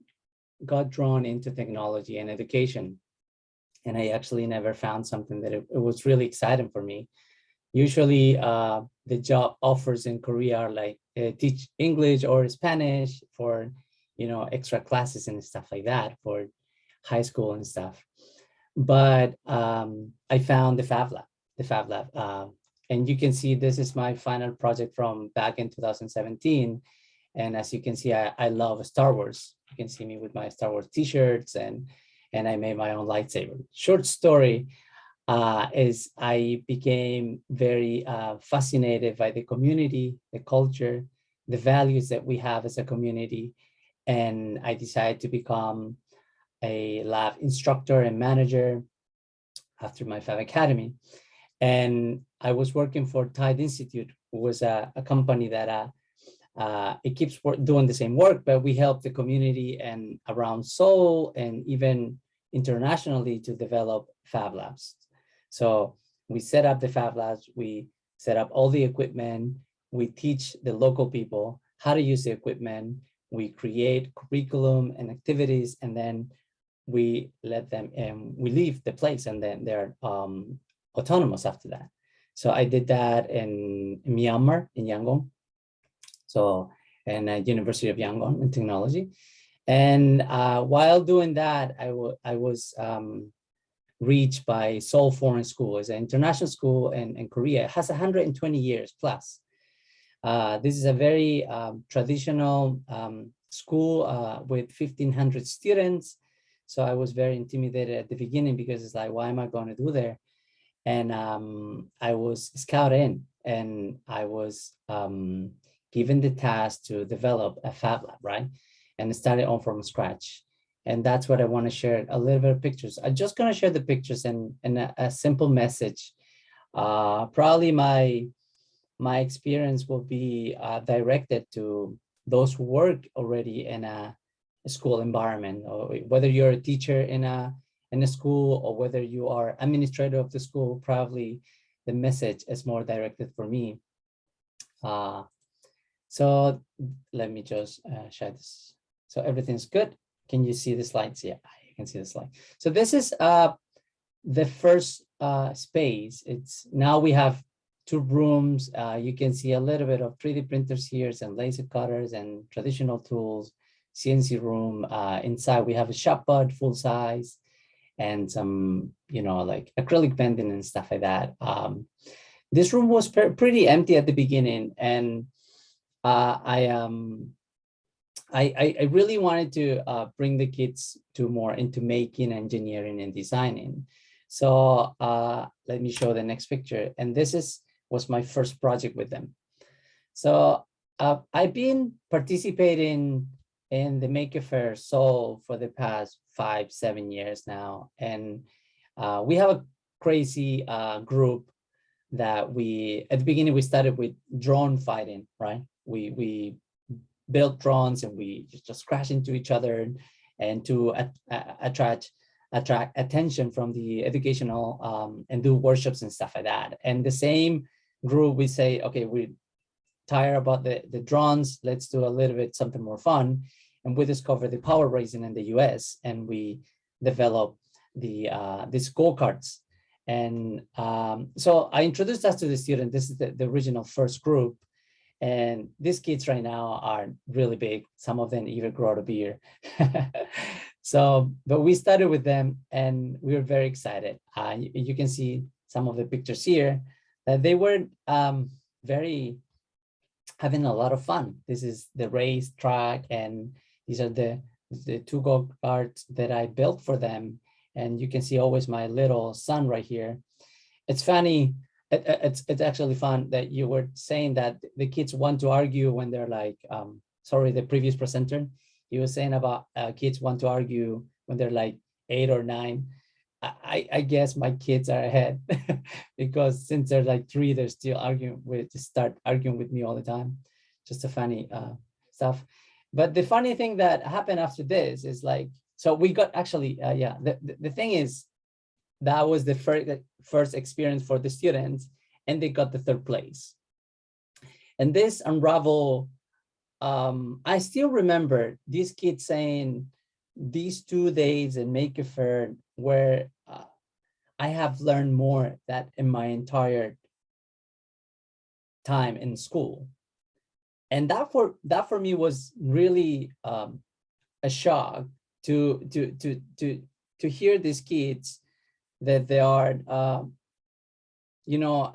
got drawn into technology and education, and I actually never found something that it was really exciting for me. Usually, the job offers in Korea are like teach English or Spanish for extra classes and stuff like that for high school and stuff. But I found the Fab Lab. And you can see this is my final project from back in 2017. And as you can see, I love Star Wars. You can see me with my Star Wars t-shirts and I made my own lightsaber. Short story is I became very fascinated by the community, the culture, the values that we have as a community. And I decided to become a lab instructor and manager after my Fab Academy. And I was working for Tide Institute, who was a company that it keeps doing the same work, but we help the community and around Seoul and even internationally to develop Fab Labs. So we set up the Fab Labs, we set up all the equipment, we teach the local people how to use the equipment, we create curriculum and activities, and then we let them and we leave the place, and then they're autonomous after that. So I did that in Myanmar, in Yangon. So, and University of Yangon in technology. And while doing that, I was reached by Seoul Foreign School. It's an international school in Korea. It has 120 years plus. This is a very traditional school with 1,500 students. So I was very intimidated at the beginning because it's like, why am I going to do there? And I was scouted in, and I was given the task to develop a Fab Lab, right? And started on from scratch. And that's what I want to share, a little bit of pictures. I'm just going to share the pictures and a simple message. Probably my experience will be directed to those who work already in a school environment, or whether you're a teacher in a school, or whether you are administrator of the school. Probably the message is more directed for me. So let me just share this. So everything's good. Can you see the slides? Yeah, you can see the slide. So this is the first space. It's now we have 2 rooms. You can see a little bit of 3D printers here, and laser cutters and traditional tools, CNC room. Inside we have a shot put full size, and some, you know, like acrylic bending and stuff like that. This room was pretty empty at the beginning, and I really wanted to bring the kids to more into making, engineering, and designing. So let me show the next picture. And this was my first project with them. So I've been participating in the Maker Faire Seoul for the past 5-7 years now. And we have a crazy group that at the beginning, we started with drone fighting, right? We built drones, and we just crash into each other, and to attract attention from the educational and do workshops and stuff like that. And the same group, we say, okay, we're tired about the drones, let's do a little bit something more fun. And we discovered the power racing in the US, and we developed the go-karts. And so I introduced us to the student. This is the original first group. And these kids right now are really big. Some of them even grow to beer. So, but we started with them, and we were very excited. You can see some of the pictures here, that they were very having a lot of fun. This is the race track, and these are the 2 go-karts that I built for them. And you can see always my little son right here. It's funny. It's actually fun that you were saying that the kids want to argue when they're like, sorry, the previous presenter, he was saying about kids want to argue when they're like 8 or 9. I guess my kids are ahead because since they're like 3, they're still start arguing with me all the time. Just a funny stuff. But the funny thing that happened after this is like, so we got actually, the thing is, that was the first experience for the students, and they got the 3rd place. And this unravel, I still remember these kids saying, these 2 days in Maker Faire where I have learned more than in my entire time in school. And that for me was really a shock to hear these kids, that they are, you know,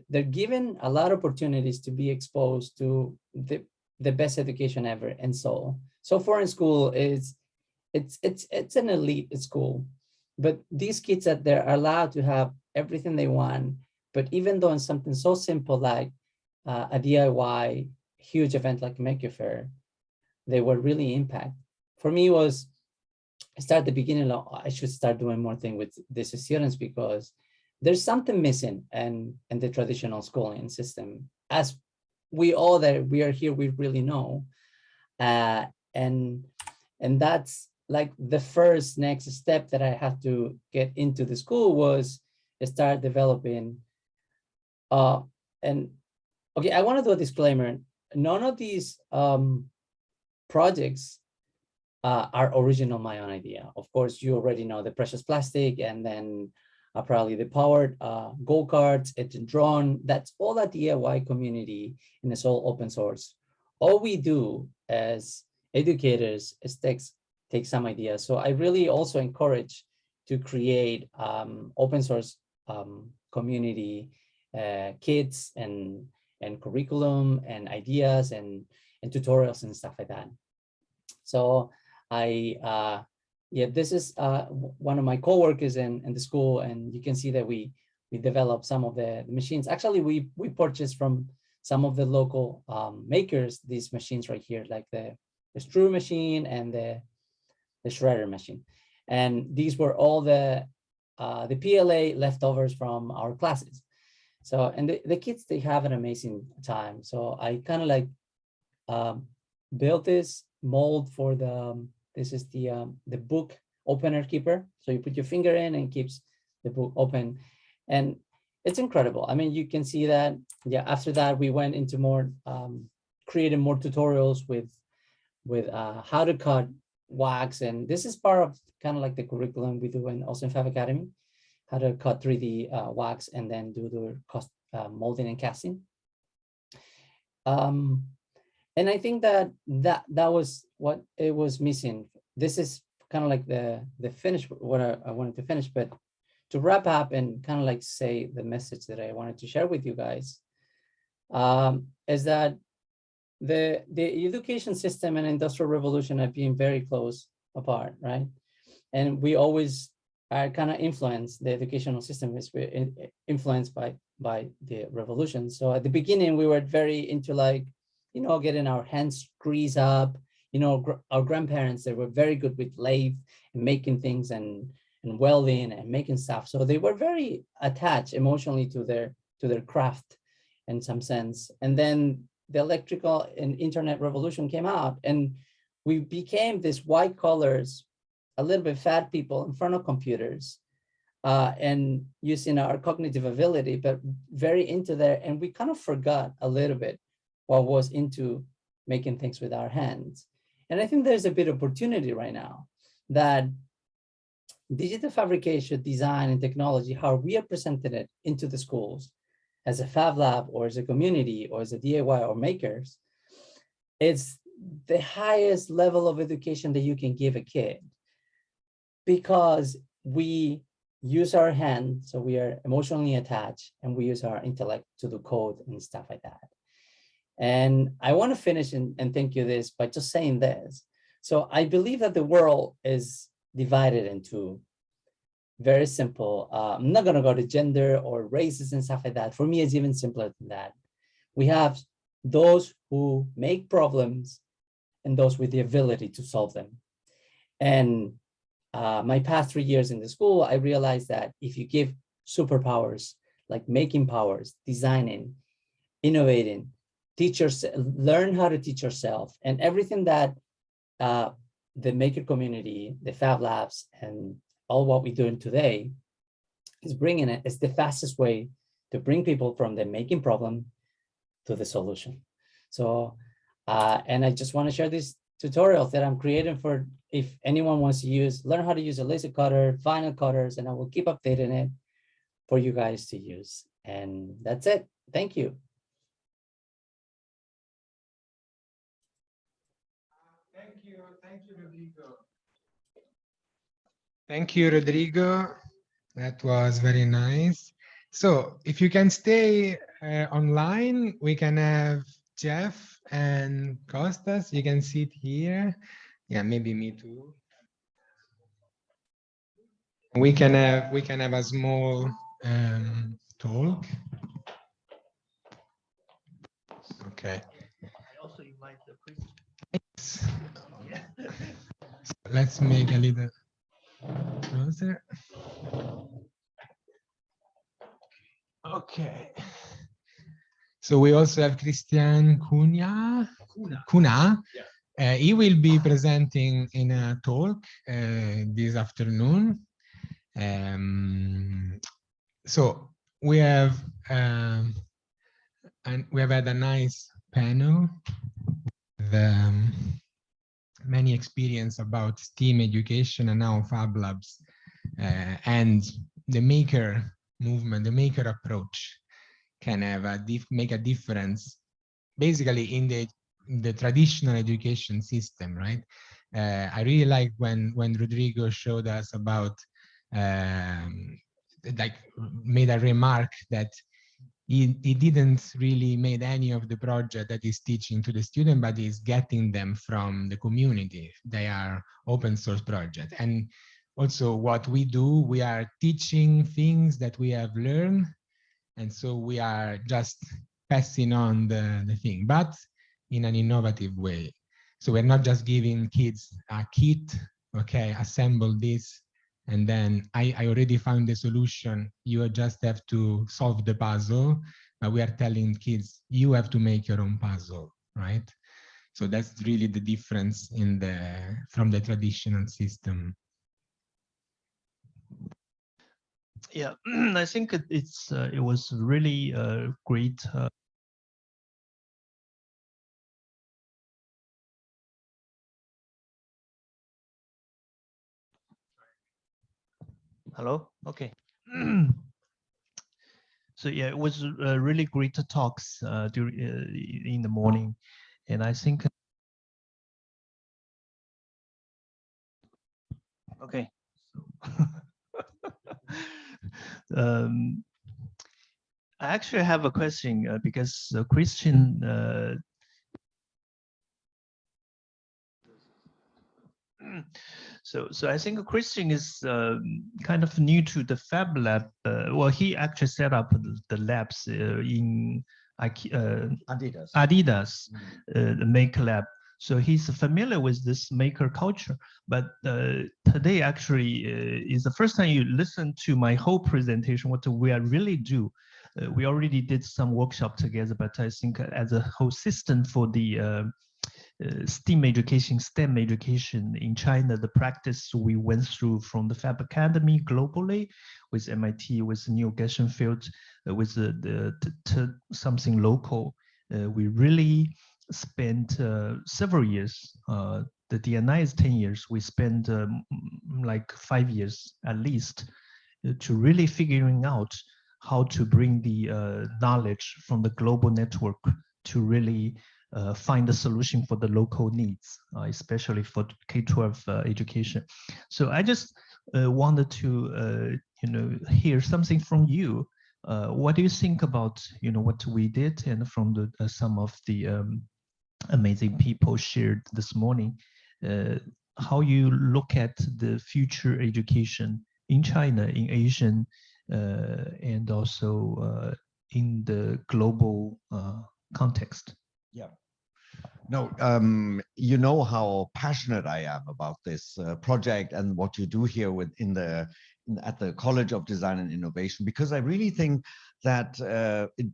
they're given a lot of opportunities to be exposed to the best education ever in Seoul. So foreign school it's an elite school, but these kids that they're allowed to have everything they want. But even though in something so simple like a DIY huge event like Maker Faire, they were really impact. For me was, I started at the beginning, I should start doing more things with these students because there's something missing in the traditional schooling system. As we all that we are here, we really know. And that's like the first next step that I had to get into the school was start developing. And okay, I want to do a disclaimer. None of these projects are original my own idea. Of course, you already know the precious plastic, and then probably the powered go-karts, it's a drone. That's all that DIY community, and it's all open source. All we do as educators is take some ideas. So I really also encourage to create open source community kits and curriculum and ideas and tutorials and stuff like that. So yeah, this is one of my coworkers in the school, and you can see that we developed some of the machines. Actually, we purchased from some of the local makers these machines right here, like the screw machine and the shredder machine. And these were all the PLA leftovers from our classes. So, and the kids, they have an amazing time. So I kind of like built this mold for this is the book opener keeper. So you put your finger in and keeps the book open. And it's incredible. I mean, you can see that, yeah, after that, we went into more, creating more tutorials with how to cut wax. And this is part of kind of like the curriculum we do in also in Fab Academy, how to cut 3D wax and then do the molding and casting. And I think that was what it was missing. This is kind of like the finish, what I wanted to finish, but to wrap up and kind of like say the message that I wanted to share with you guys is that the education system and industrial revolution have been very close apart, right? And we always are kind of influenced, the educational system is influenced by the revolution. So at the beginning, we were very into like, you know, getting our hands greased up. You know, our grandparents, they were very good with lathe and making things and welding and making stuff. So they were very attached emotionally to their craft in some sense. And then the electrical and internet revolution came out, and we became this white collars, a little bit fat people in front of computers and using our cognitive ability, but very into there. And we kind of forgot a little bit what was into making things with our hands. And I think there's a bit of opportunity right now that digital fabrication, design, and technology, how we are presented it into the schools as a Fab Lab or as a community or as a DIY or makers, it's the highest level of education that you can give a kid, because we use our hands, so we are emotionally attached, and we use our intellect to do code and stuff like that. And I want to finish and thank you this by just saying this. So I believe that the world is divided into very simple. I'm not going to go to gender or races and stuff like that. For me, it's even simpler than that. We have those who make problems and those with the ability to solve them. And my past 3 years in the school, I realized that if you give superpowers, like making powers, designing, innovating, teachers learn how to teach yourself, and everything that the maker community, the Fab Labs, and all what we're doing today is bringing it. It's the fastest way to bring people from the making problem to the solution. So, and I just want to share these tutorials that I'm creating for if anyone wants to learn how to use a laser cutter, vinyl cutters, and I will keep updating it for you guys to use. And that's it. Thank you. Thank you, Rodrigo. Thank you, Rodrigo. That was very nice. So if you can stay online, we can have Jeff and Costas. You can sit here. Yeah, maybe me too. We can have a small talk. Okay. I also invite the priest. Let's make a little closer. Okay. So we also have Christian Cunha. Yeah. He will be presenting in a talk this afternoon. So we have had a nice panel. Many experience about STEAM education and now Fab Labs and maker movement, the maker approach can have make a difference basically in the traditional education system, right? I really like when Rodrigo showed us about like made a remark that he didn't really made any of the project that he's teaching to the student, but he's getting them from the community. They are open source project. And also what we do, we are teaching things that we have learned. And so we are just passing on the thing, but in an innovative way. So we're not just giving kids a kit, okay, assemble this, and then I already found the solution. You just have to solve the puzzle, but we are telling kids, you have to make your own puzzle, right? So that's really the difference from the traditional system. Yeah, I think it was really great. Hello. Okay. So yeah, it was really great talks during in the morning, and I think. Okay. I actually have a question because Christian. So I think Christian is kind of new to the Fab Lab. Well, he actually set up the labs in Adidas, the Maker Lab. So he's familiar with this maker culture. But today actually is the first time you listen to my whole presentation, what we really do. We already did some workshop together, but I think as a whole system for the STEAM education, STEM education in China, the practice we went through from the Fab Academy globally with MIT, with Neil Gershenfeld, with something local. We really spent several years. The DNI is 10 years. We spent like 5 years at least to really figuring out how to bring the knowledge from the global network to really find a solution for the local needs, especially for K-12 education. So I just wanted to, hear something from you. What do you think about, what we did, and from the some of the amazing people shared this morning, how you look at the future education in China, in Asian, and also in the global context? Yeah. No, you know how passionate I am about this project and what you do here at the College of Design and Innovation, because I really think that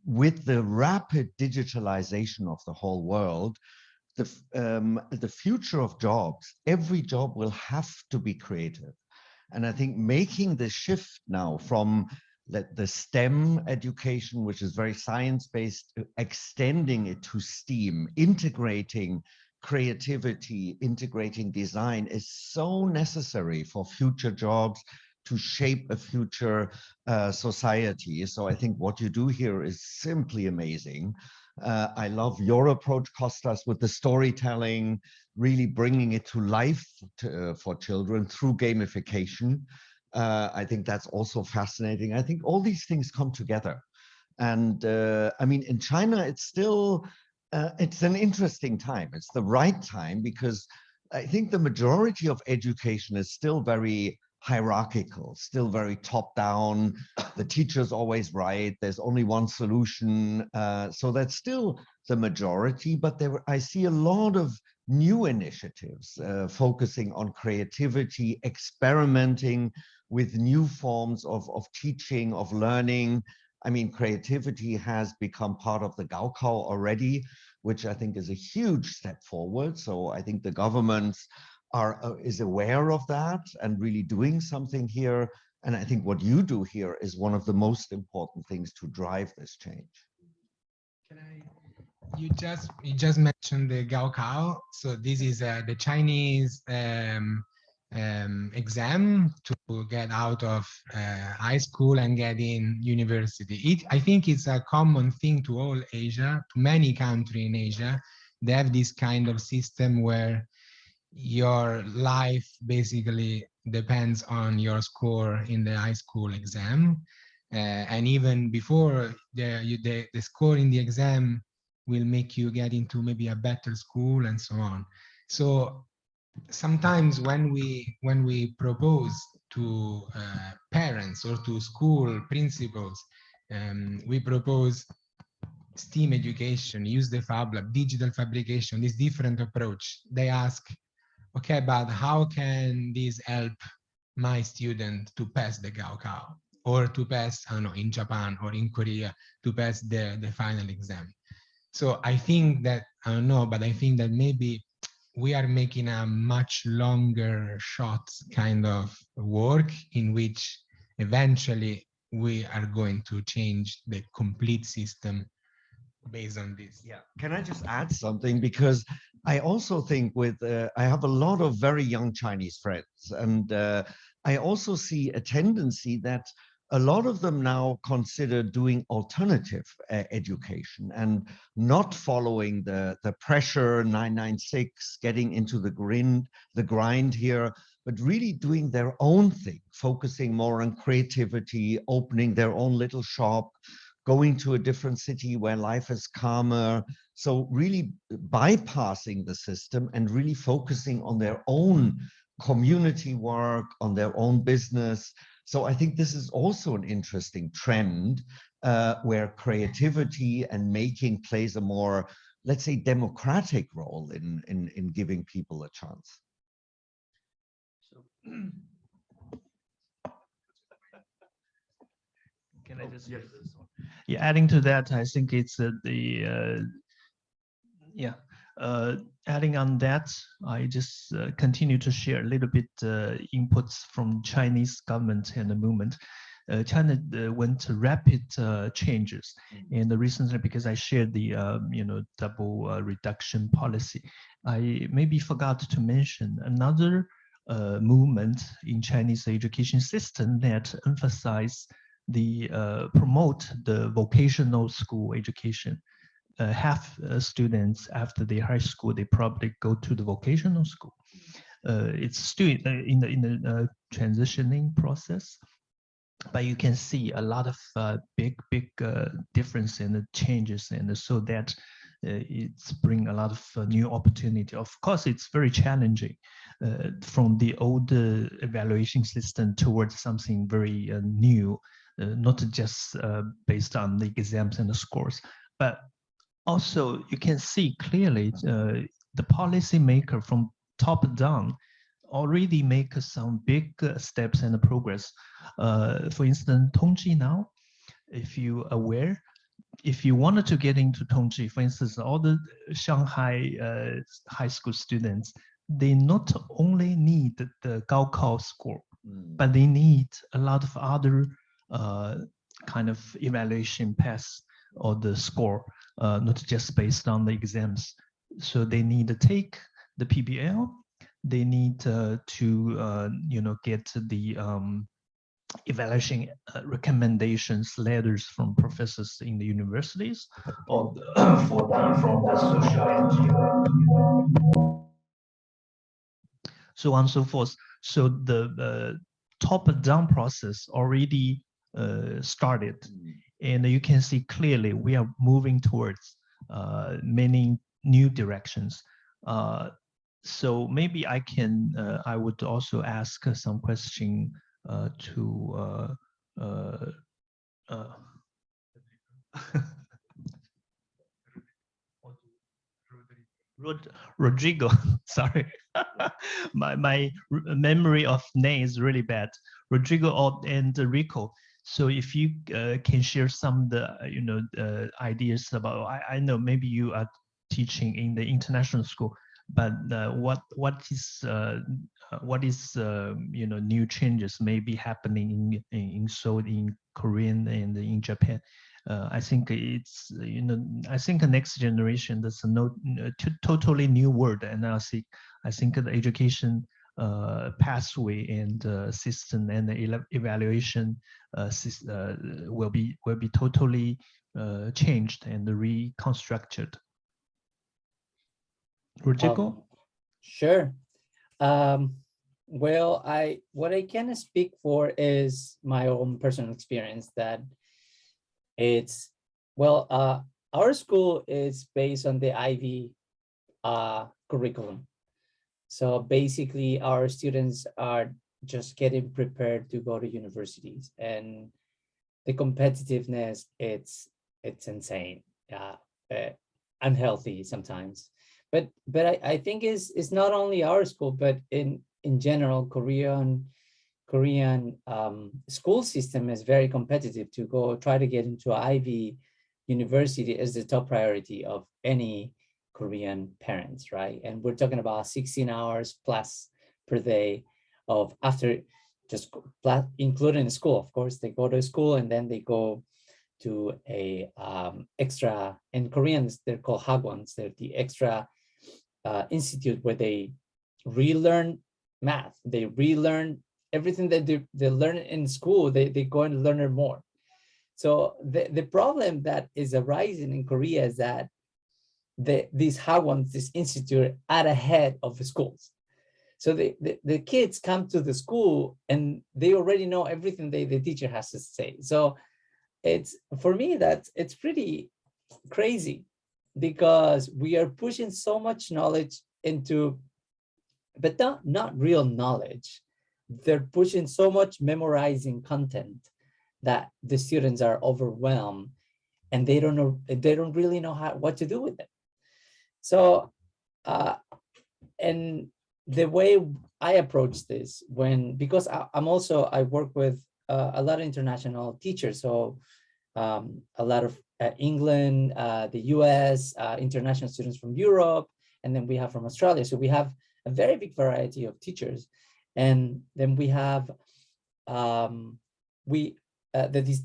with the rapid digitalization of the whole world, the future of jobs, every job will have to be creative. And I think making the shift now from the STEM education, which is very science-based, extending it to STEAM, integrating creativity, integrating design is so necessary for future jobs, to shape a future society. So I think what you do here is simply amazing. I love your approach, Kostas, with the storytelling, really bringing it to life for children through gamification. I think that's also fascinating. I think all these things come together. And I mean, in China, it's still, it's an interesting time. It's the right time because I think the majority of education is still very hierarchical, still very top down. The teacher's always right. There's only one solution. So that's still the majority, but I see a lot of new initiatives focusing on creativity, experimenting with new forms of teaching, of learning. I mean, creativity has become part of the Gaokao already, which I think is a huge step forward. So I think the governments is aware of that and really doing something here. And I think what you do here is one of the most important things to drive this change. You just mentioned the Gaokao. So this is the Chinese exam to get out of high school and get in university. I think it's a common thing to all Asia, to many countries in Asia. They have this kind of system where your life basically depends on your score in the high school exam. And even before the score in the exam will make you get into maybe a better school and so on. So sometimes when we propose to parents or to school principals, we propose STEAM education, use the Fab Lab, digital fabrication, this different approach. They ask, okay, but how can this help my student to pass the Gaokao, or to pass, I don't know, in Japan or in Korea, to pass the final exam? So I think that, I don't know, but I think that maybe we are making a much longer shot kind of work in which eventually we are going to change the complete system based on this. Yeah, can I just add something? Because I also think I have a lot of very young Chinese friends, and I also see a tendency that a lot of them now consider doing alternative education and not following the pressure 996, getting into the grind here, but really doing their own thing, focusing more on creativity, opening their own little shop, going to a different city where life is calmer. So really bypassing the system and really focusing on their own community work, on their own business. So I think this is also an interesting trend where creativity and making plays a more, let's say, democratic role in giving people a chance. So, can I just use this one? Yeah, adding to that, I think it's adding on that, I just continue to share a little bit inputs from Chinese government and the movement. China went to rapid changes, and recently, because I shared the double reduction policy, I maybe forgot to mention another movement in Chinese education system that emphasize the promote the vocational school education. Half students after their high school, they probably go to the vocational school. It's still in the transitioning process, but you can see a lot of big difference in the changes, and so that it's bring a lot of new opportunity. Of course, it's very challenging from the old evaluation system towards something very new, not just based on the exams and the scores, but also you can see clearly the policymaker from top down already make some big steps and progress. For instance, Tongji now, if you aware, if you wanted to get into Tongji, for instance, all the Shanghai high school students, they not only need the Gaokao score, but they need a lot of other kind of evaluation pass or the score, not just based on the exams. So they need to take the PBL, they need to get the evaluation recommendations letters from professors in the universities, or from the social NGO, so on and so forth. So the top-down process already started, and you can see clearly we are moving towards many new directions. So maybe I would also ask some question to Rodrigo. Sorry, my memory of name is really bad. Rodrigo and Rico. So if you can share some of the ideas about, I know maybe you are teaching in the international school, but what is new changes may be happening in Seoul, in Korean, and in Japan. I think it's I think the next generation, that's a totally new world, and I think the education pathway and system and the evaluation will be totally changed and reconstructed. Rodrigo? Sure. Well, what I can speak for is my own personal experience that it's, well, our school is based on the Ivy curriculum. So basically our students are just getting prepared to go to universities, and the competitiveness, it's insane, unhealthy sometimes. But I think it's not only our school, but in general, Korean school system is very competitive. To go try to get into Ivy University is the top priority of any Korean parents, right? And we're talking about 16 hours plus per day of after just including school. Of course, they go to school and then they go to a extra, in Koreans, they're called hagwons. They're the extra institute where they relearn math. They relearn everything that they learn in school. They go and learn it more. So the problem that is arising in Korea is that these hagwons, this institute, are ahead of the schools. So the kids come to the school and they already know everything the teacher has to say. So it's, for me, it's pretty crazy, because we are pushing so much knowledge into, but not real knowledge. They're pushing so much memorizing content that the students are overwhelmed and they don't really know what to do with it. So and the way I approach this, because I work with a lot of international teachers, so a lot of England, the US, international students from Europe, and then we have from Australia. So we have a very big variety of teachers. And then we have the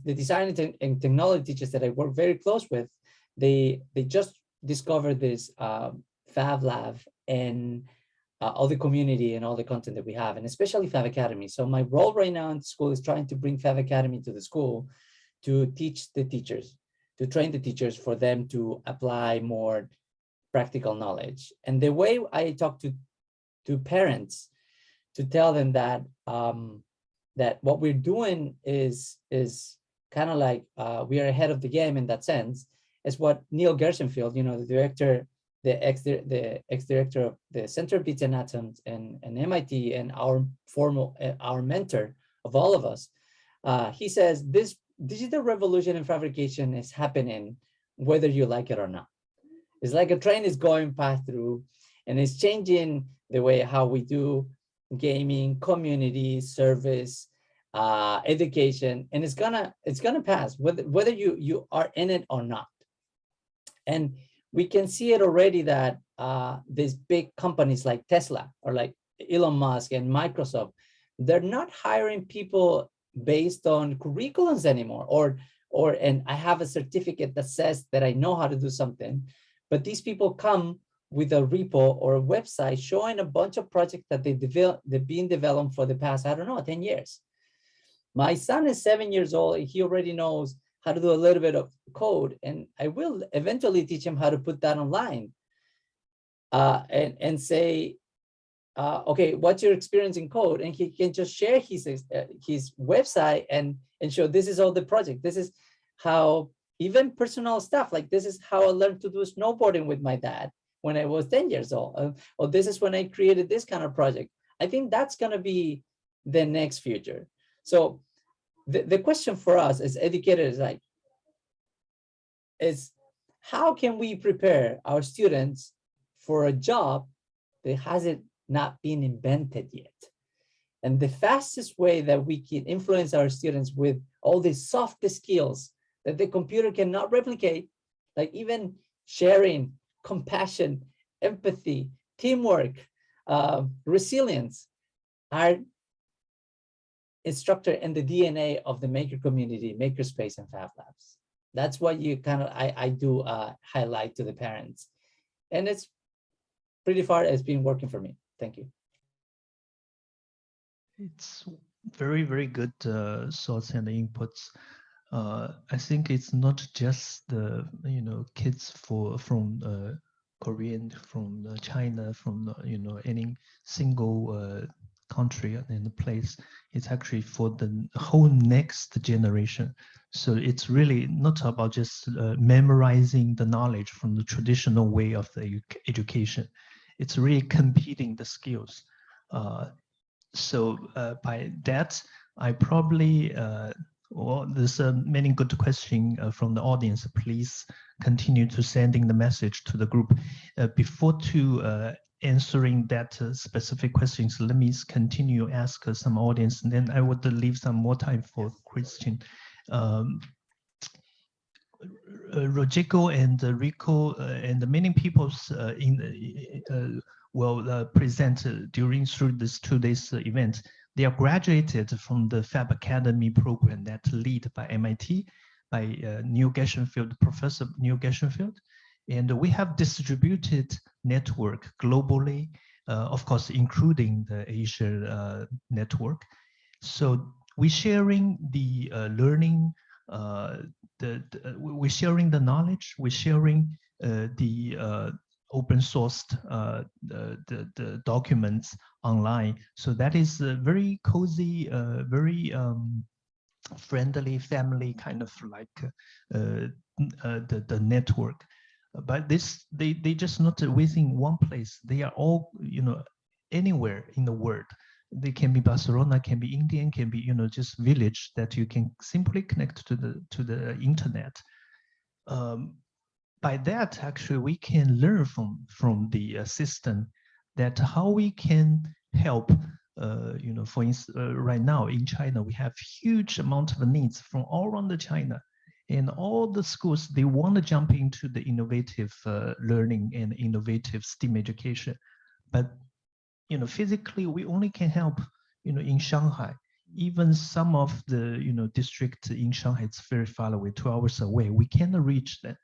design and technology teachers that I work very close with. They just discovered this Fab Lab and all the community and all the content that we have, and especially Fab Academy. So my role right now in the school is trying to bring Fab Academy to the school to teach the teachers, to train the teachers for them to apply more practical knowledge. And the way I talk to parents to tell them that that what we're doing is kind of like we are ahead of the game in that sense, is what Neil Gershenfield, the ex-director of the Center of Bits and Atoms and MIT, and our mentor of all of us, he says this digital revolution in fabrication is happening whether you like it or not. It's like a train is going past through, and it's changing the way how we do gaming, community service, education, and it's gonna pass whether you are in it or not. And we can see it already that these big companies like Tesla or like Elon Musk and Microsoft, they're not hiring people based on curriculums anymore, and I have a certificate that says that I know how to do something, but these people come with a repo or a website showing a bunch of projects that they've been developed for the past, 10 years. My son is 7 years old. He already knows how to do a little bit of code, and I will eventually teach him how to put that online and say, okay, what's your experience in code? And he can just share his website and show this is all the project. This is how, even personal stuff, like this is how I learned to do snowboarding with my dad when I was 10 years old. Or this is when I created this kind of project. I think that's gonna be the next future. So the question for us as educators is how can we prepare our students for a job that hasn't not been invented yet? And the fastest way that we can influence our students with all these soft skills that the computer cannot replicate, like even sharing, compassion, empathy, teamwork, resilience, are instructor in the DNA of the maker community, makerspace, and Fab Labs. That's what I do highlight to the parents. And it's pretty far, it's been working for me. Thank you. It's very, very good source and inputs. I think it's not just the kids from Korean, from China, from any single country and place. It's actually for the whole next generation. So it's really not about just memorizing the knowledge from the traditional way of the education. It's really competing the skills. So by that, I probably, well, there's many good questions from the audience. Please continue to sending the message to the group. Before to answering that specific questions, let me continue ask some audience, and then I would leave some more time for Christian. Rodrigo and Rico and many people will present through this 2 days event. They are graduated from the Fab Academy program that led by MIT, by Neil Gershenfield, Professor Neil Gershenfield. And we have distributed network globally, of course, including the Asia network. So we're sharing the learning, we're sharing the knowledge, we're sharing the open sourced the documents online. So that is a very cozy, very friendly family kind of like the network. But this they just not within one place. They are all anywhere in the world. They can be Barcelona, can be Indian, can be just village that you can simply connect to the internet. By that, actually, we can learn from the system that how we can help. For instance, right now in China, we have huge amount of needs from all around China, and all the schools they want to jump into the innovative learning and innovative STEAM education, but physically we only can help in Shanghai. Even some of the district in Shanghai, it's very far away, 2 hours away. We cannot reach that.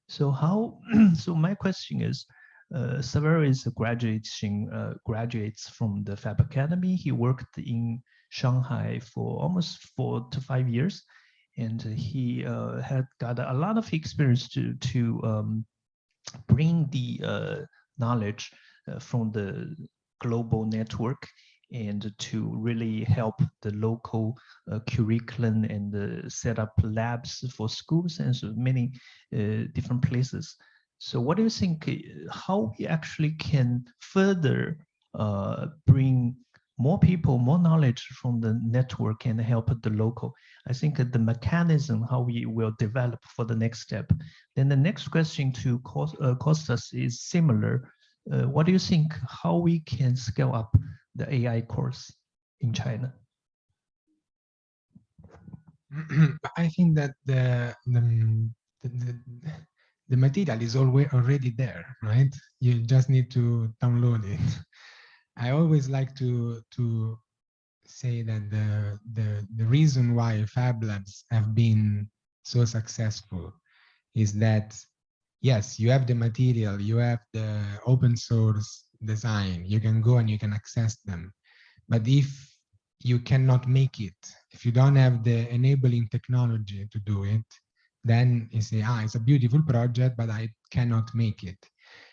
So how? So my question is, Severo is graduates from the Fab Academy. He worked in Shanghai for almost 4 to 5 years, and he had got a lot of experience to bring the knowledge from the global network and to really help the local curriculum and set up labs for schools and so many different places. So what do you think, how we actually can further bring more people, more knowledge from the network and help the local? I think the mechanism, how we will develop for the next step. Then the next question to Costas is similar. What do you think, how we can scale up the AI course in China? I think that the material is already there, right? You just need to download it. I always like to say that the reason why Fab Labs have been so successful is that, yes, you have the material, you have the open source design, you can go and you can access them. But if you cannot make it, if you don't have the enabling technology to do it, then you say, it's a beautiful project, but I cannot make it.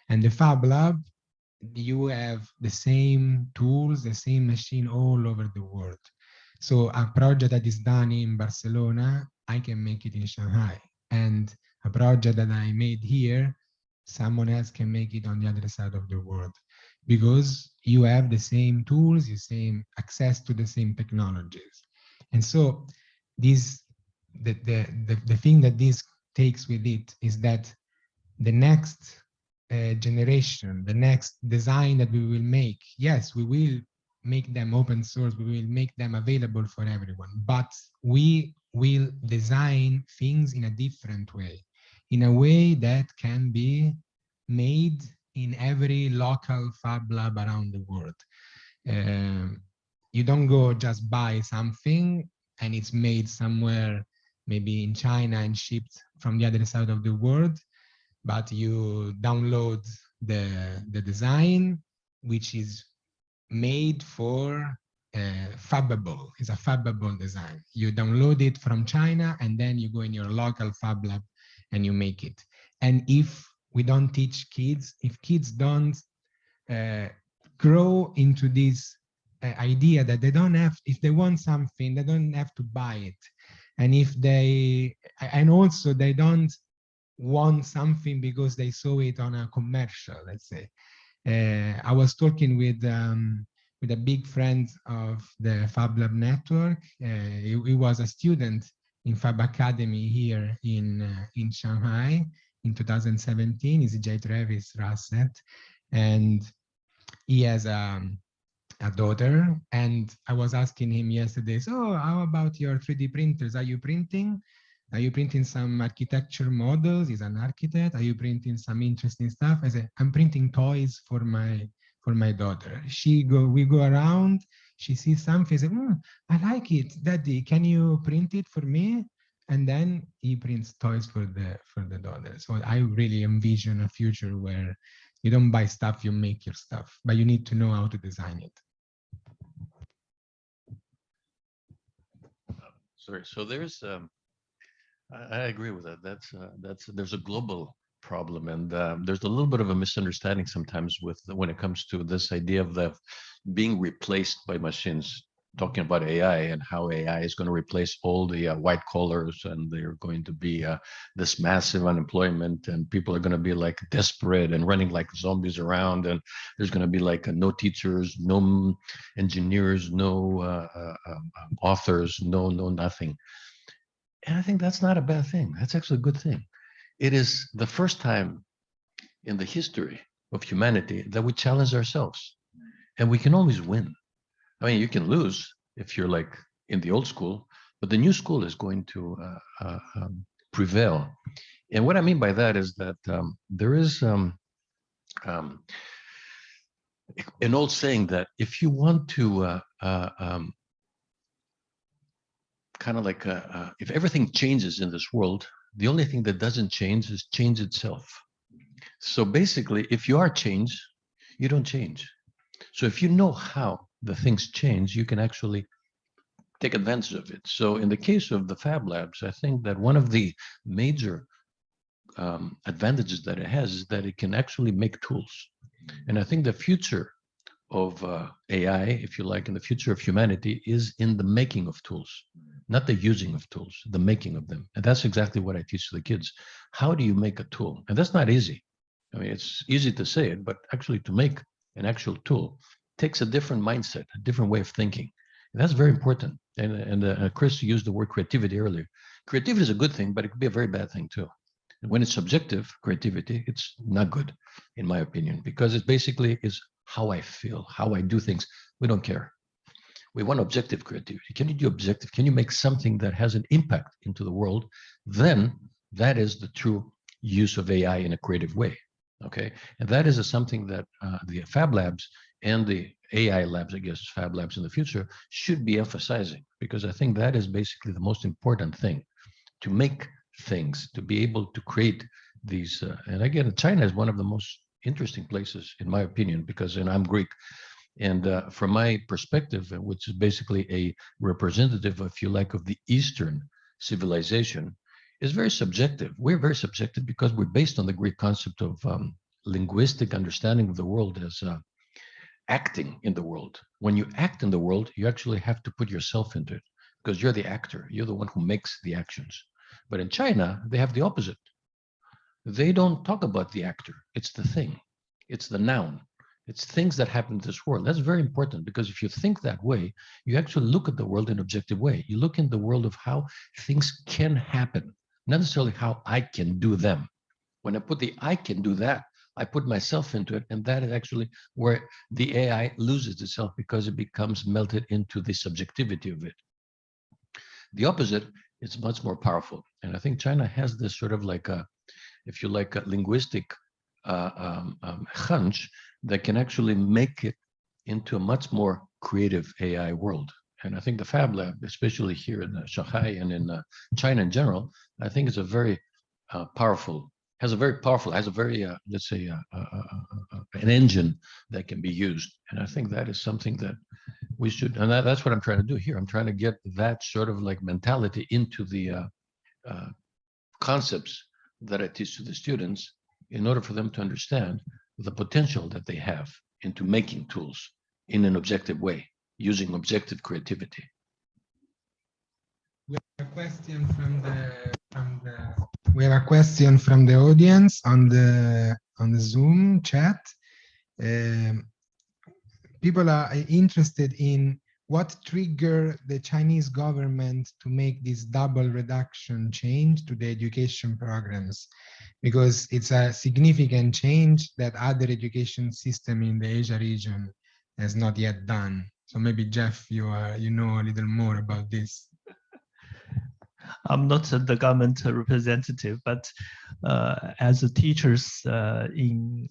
And the Fab Lab, you have the same tools, the same machine all over the world. So a project that is done in Barcelona, I can make it in Shanghai. And a project that I made here, someone else can make it on the other side of the world, because you have the same tools, the same access to the same technologies. And so this, the thing that this takes with it is that the next generation, the next design that we will make, yes, we will make them open source, we will make them available for everyone, but we will design things in a different way, in a way that can be made in every local Fab Lab around the world. You don't go just buy something and it's made somewhere, maybe in China and shipped from the other side of the world, but you download the design, which is made for fabbable. It's a fabbable design. You download it from China, and then you go in your local Fab Lab and you make it. And if we don't teach kids, if kids don't grow into this idea that they don't have, if they want something, they don't have to buy it. And if they, and also they don't want something because they saw it on a commercial, let's say. I was talking with a big friend of the Fab Lab network. He was a student in Fab Academy here in Shanghai in 2017. He's J. Travis Rasset, and he has a daughter. And I was asking him yesterday, so how about your 3D printers? Are you printing? Are you printing some architecture models? He's an architect. Are you printing some interesting stuff? I said, I'm printing toys for my daughter. We go around, she sees something, says, I like it, Daddy, can you print it for me? And then he prints toys for the daughter. So I really envision a future where you don't buy stuff, you make your stuff, but you need to know how to design it. Sorry, so there's I agree with that. There's a global problem, and there's a little bit of a misunderstanding sometimes with when it comes to this idea of the being replaced by machines. Talking about AI and how AI is going to replace all the white collars, and they're going to be this massive unemployment, and people are going to be like desperate and running like zombies around, and there's going to be like no teachers, no engineers, no authors, no nothing. And I think that's not a bad thing. That's actually a good thing. It is the first time in the history of humanity that we challenge ourselves, and we can always win. I mean, you can lose if you're like in the old school, but the new school is going to prevail. And what I mean by that is that there is an old saying that if you want to kind of like if everything changes in this world, the only thing that doesn't change is change itself. So basically, if you are change, you don't change. So if you know how the things change, you can actually take advantage of it. So in the case of the Fab Labs, I think that one of the major advantages that it has is that it can actually make tools. And I think the future of AI, if you like, in the future of humanity is in the making of tools, not the using of tools, the making of them. And that's exactly what I teach the kids. How do you make a tool? And that's not easy. I mean, it's easy to say it, but actually to make an actual tool takes a different mindset, a different way of thinking. And that's very important. And Chris used the word creativity earlier. Creativity is a good thing, but it could be a very bad thing too. And when it's subjective creativity, it's not good, in my opinion, because it basically is how I feel, how I do things. We don't care. We want objective creativity. Can you do objective? Can you make something that has an impact into the world? Then that is the true use of AI in a creative way. Okay, and that is something that the Fab Labs and the AI labs, I guess, Fab Labs in the future should be emphasizing, because I think that is basically the most important thing, to make things, to be able to create these. And again, China is one of the most interesting places, in my opinion, because, and I'm Greek, and from my perspective, which is basically a representative, if you like, of the Eastern civilization, is very subjective. We're very subjective because we're based on the Greek concept of linguistic understanding of the world as acting in the world. When you act in the world, you actually have to put yourself into it because you're the actor. You're the one who makes the actions. But in China, they have the opposite. They don't talk about the actor. It's the thing. It's the noun. It's things that happen in this world. That's very important because if you think that way, you actually look at the world in an objective way. You look in the world of how things can happen, not necessarily how I can do them. When I put the I can do that, I put myself into it, and that is actually where the AI loses itself because it becomes melted into the subjectivity of it. The opposite is much more powerful. And I think China has this sort of like a, if you like, a linguistic hunch that can actually make it into a much more creative AI world. And I think the Fab Lab, especially here in Shanghai and in China in general, I think is a very powerful, has a very, let's say, an engine that can be used. And I think that is something that we should, and that's what I'm trying to do here. I'm trying to get that sort of like mentality into the concepts that I teach to the students in order for them to understand the potential that they have into making tools in an objective way, using objective creativity. We have a question we have a question from the audience on the Zoom chat. People are interested in what triggered the Chinese government to make this double reduction change to the education programs, because it's a significant change that other education system in the Asia region has not yet done. So maybe Jeff, you know a little more about this. I'm not the government representative, but as a teachers in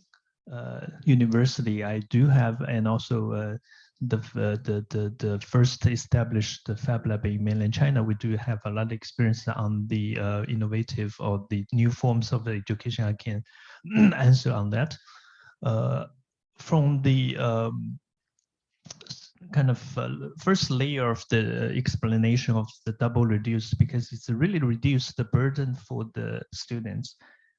university, I do have, and also the first established Fab Lab in mainland China, we do have a lot of experience on the innovative or the new forms of education. I can answer on that. From the kind of first layer of the explanation of the double reduce, because it's really reduced the burden for the students.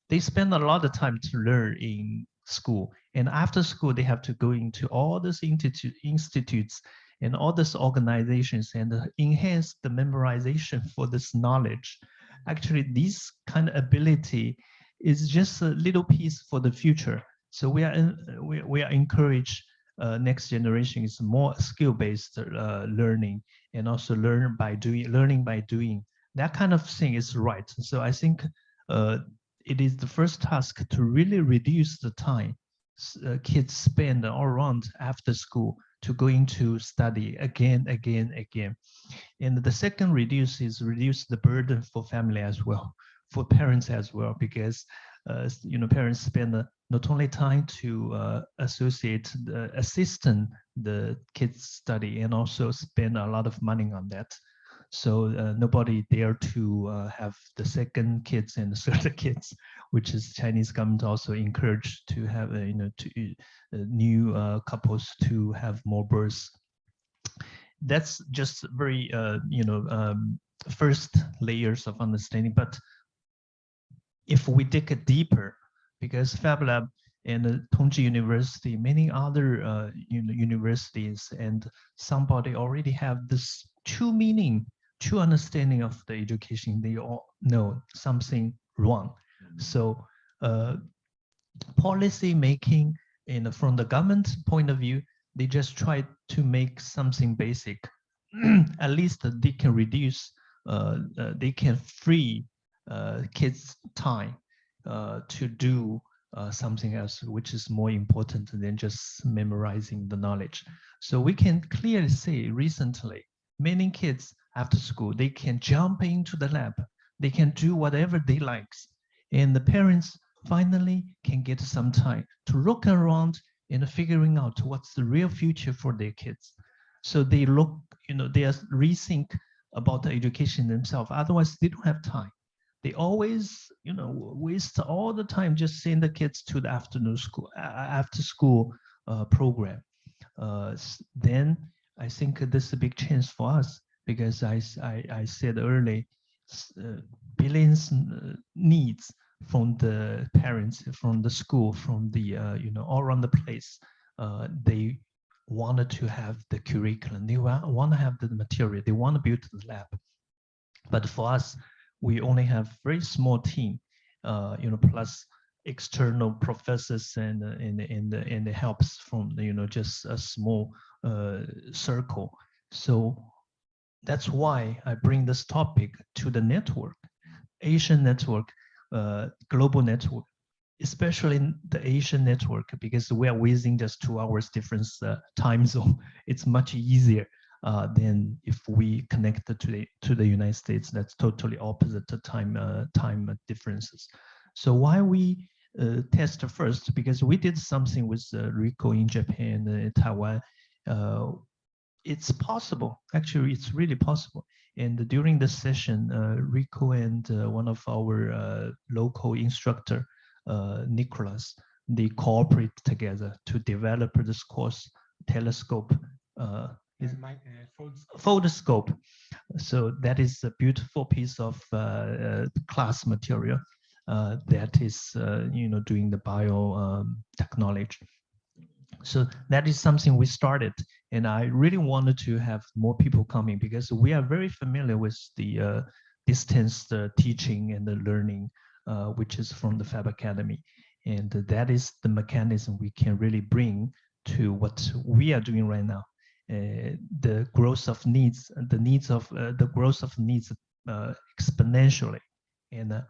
They spend a lot of time to learn in school, and after school they have to go into all these institutes and all these organizations and enhance the memorization for this knowledge. Actually, this kind of ability is just a little piece for the future. So we are encouraged. Next generation is more skill-based learning, and also learning by doing. That kind of thing is right. So I think it is the first task to really reduce the time kids spend all around after school to going to study again. And the second reduce the burden for family as well, for parents as well, because parents spend not only time to assist the kids study, and also spend a lot of money on that. So nobody dare to have the second kids and the third kids, which is Chinese government also encouraged to have new couples to have more births. That's just very first layers of understanding. But if we dig it deeper, because Fab Lab and Tongji University, many other universities, and somebody already have this true understanding of the education. They all know something wrong. So policy making, from the government point of view, they just try to make something basic. At least they can reduce, they can free kids' time to do something else, which is more important than just memorizing the knowledge. So we can clearly see recently, many kids after school, they can jump into the lab, they can do whatever they like, and the parents finally can get some time to look around and figuring out what's the real future for their kids. So they look, they are rethink about the education themselves. Otherwise, they don't have time. They always, waste all the time just send the kids to the after school program. Then I think this is a big chance for us, because I said earlier, billions needs from the parents, from the school, from the all around the place. They wanted to have the curriculum, they want to have the material, they want to build the lab. But for us, we only have very small team, plus external professors and the helps from just a small circle. So that's why I bring this topic to the network, Asian network, global network, especially in the Asian network, because we are within just 2 hours difference time zone. It's much easier than if we connect to the United States. That's totally opposite time differences. So why we test first? Because we did something with Rico in Japan, Taiwan. It's possible. Actually, it's really possible. And during the session, Rico and one of our local instructor, Nicholas, they cooperate together to develop this course, telescope Is fold scope. So that is a beautiful piece of class material that is, doing the bio technology. So that is something we started, and I really wanted to have more people coming because we are very familiar with the distance teaching and the learning, which is from the Fab Academy. And that is the mechanism we can really bring to what we are doing right now. The growth of needs, the growth of needs exponentially, and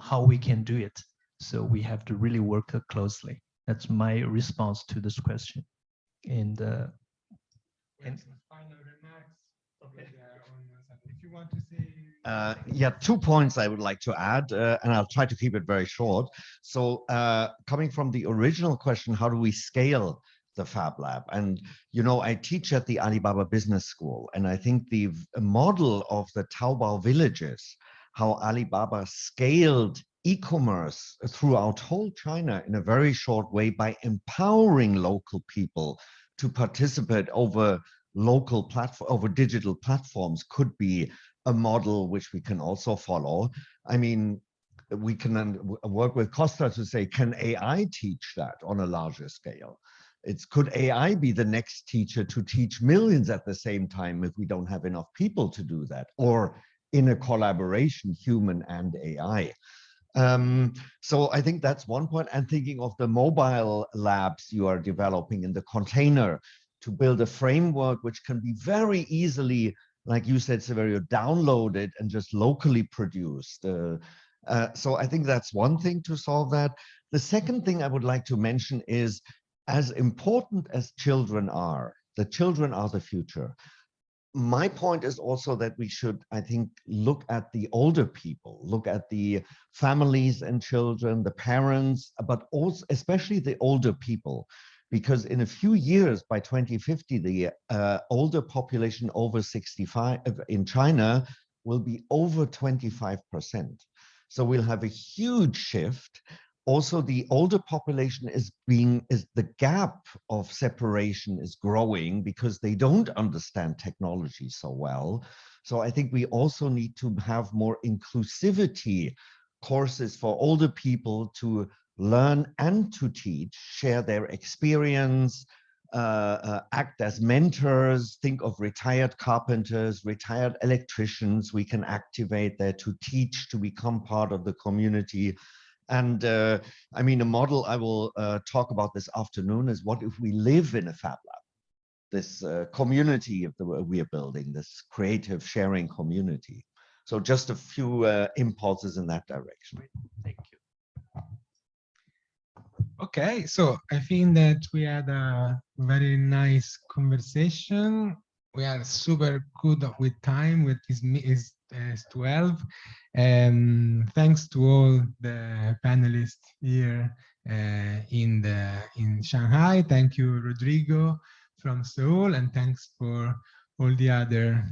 how we can do it. So we have to really work closely. That's my response to this question. And final remarks. Okay. If you want to say. Yeah, 2 points I would like to add, and I'll try to keep it very short. So coming from the original question, how do we scale the Fab Lab? And, I teach at the Alibaba Business School, and I think the model of the Taobao villages, how Alibaba scaled e-commerce throughout whole China in a very short way by empowering local people to participate over digital platforms could be a model which we can also follow. I mean, we can work with Costa to say, can AI teach that on a larger scale? Could AI be the next teacher to teach millions at the same time if we don't have enough people to do that? Or in a collaboration, human and AI. So I think that's one point. And thinking of the mobile labs you are developing in the container to build a framework which can be very easily, like you said, Severio, downloaded and just locally produced. So I think that's one thing to solve that. The second thing I would like to mention is, as important as children are, the children are the future. My point is also that we should, I think, look at the older people, look at the families and children, the parents, but also especially the older people, because in a few years, by 2050, the older population over 65 in China will be over 25%. So we'll have a huge shift. Also, the older population the gap of separation is growing because they don't understand technology so well. So I think we also need to have more inclusivity courses for older people to learn and to teach, share their experience, act as mentors. Think of retired carpenters, retired electricians we can activate there to teach, to become part of the community. And I mean, a model I will talk about this afternoon is, what if we live in a Fab Lab? This community we are building, this creative sharing community. So just a few impulses in that direction. Thank you. Okay, so I think that we had a very nice conversation. We are super good with time, with is 12. And thanks to all the panelists here in Shanghai. Thank you, Rodrigo from Seoul, and thanks for all the other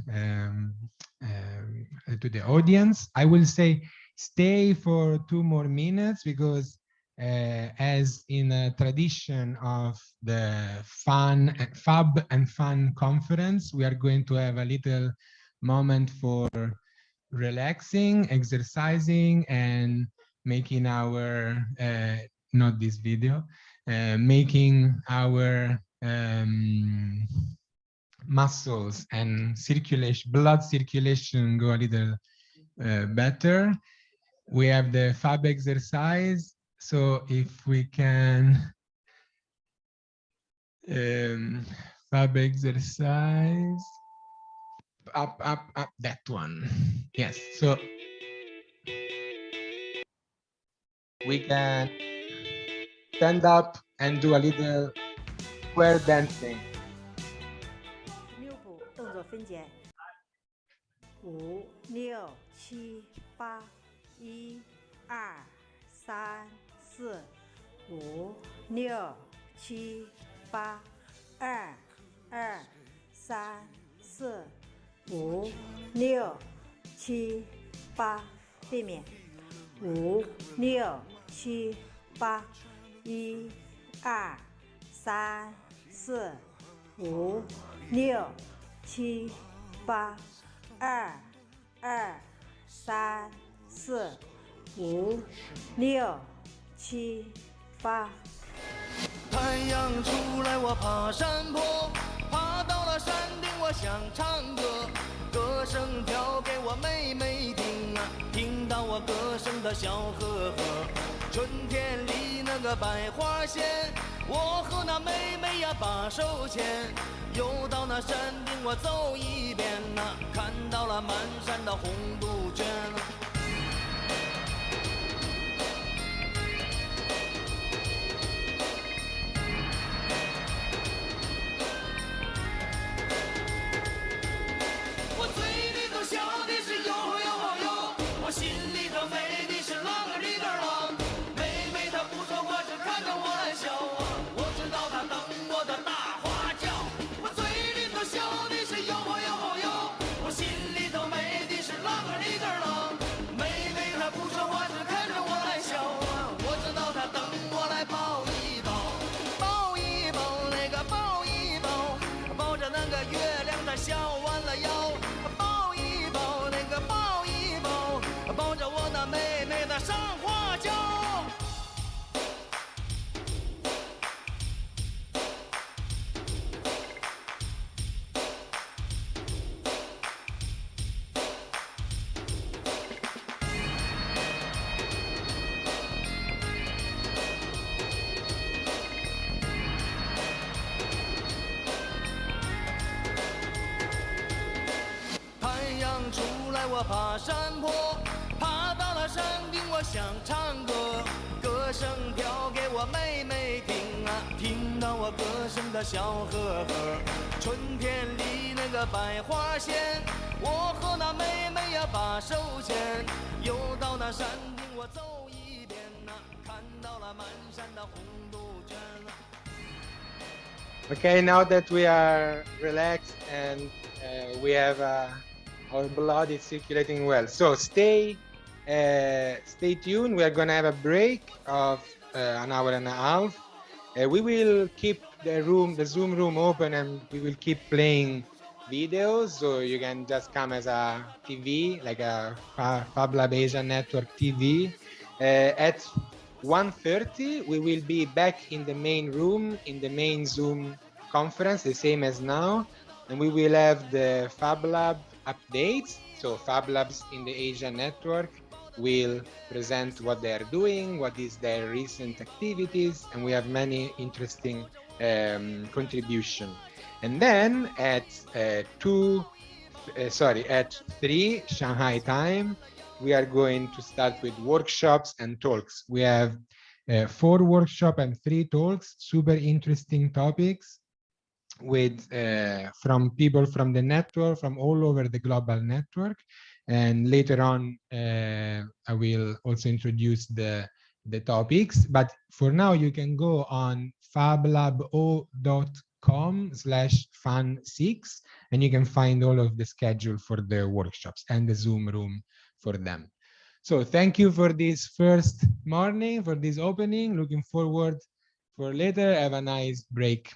to the audience. I will say stay for 2 more minutes because as in a tradition of the Fab and FAN conference, we are going to have a little moment for relaxing, exercising, and making our, not this video, making our muscles and blood circulation go a little better. We have the Fab exercise. So if we can, Fab exercise, up, that one. Yes, so we can stand up and do a little square dancing. 六步动作分解，5、6、7、8、1、2、3、4、5、6、7、8、2、3、4、5、6、7、8，背面，5、6、7、8，1、2、3、4、5、6、7、8、2、2、3、4、5、6、7、8。太阳出来，我爬山坡，爬到了山顶，我想唱歌，歌声飘给我妹妹听啊，听到我歌声的笑呵呵。春天里那个百花鲜，我和那妹妹呀把手牵，又到那山顶我走一遍呐，看到了满山的红杜鹃。我嘴里头笑的是哟哟哟，我心里头美的是啷个里个啷。妹妹她不说话，只看着我来笑啊，我知道她等我的大花轿。我嘴里头笑的是哟哟哟，我心里头美的是啷个里个啷。妹妹她不说话，只看着我来笑啊，我知道她等我来抱一抱，抱一抱那个抱一抱，抱着那个月亮它笑弯了腰。抱一抱那个抱一抱，抱着我那妹妹的上花轿。太阳出来，我爬山坡，爬到了山顶，我想唱歌，歌声飘给我妹妹听啊，听到我歌声的笑呵呵。春天里那个百花鲜，我和那妹妹呀把手牵，又到那山顶我走一遍呐，看到了满山的红杜鹃。Okay, now that we are relaxed and we have our blood is circulating well, so stay tuned. We are gonna have a break of an hour and a half. We will keep the Zoom room open, and we will keep playing videos, so you can just come as a TV, like a Fab Lab Asia Network TV. At 1:30, we will be back in the main room, in the main Zoom conference, the same as now, and we will have the Fab Lab updates. So Fab Labs in the Asia Network will present what they are doing, what is their recent activities, and we have many interesting contribution. And then at 3 Shanghai time, we are going to start with workshops and talks. We have 4 workshops and 3 talks, super interesting topics with from people from the network, from all over the global network. And later on, I will also introduce the topics. But for now, you can go on fablabo.com/FAN6, and you can find all of the schedule for the workshops and the Zoom room for them. So thank you for this first morning, for this opening. Looking forward for later. Have a nice break.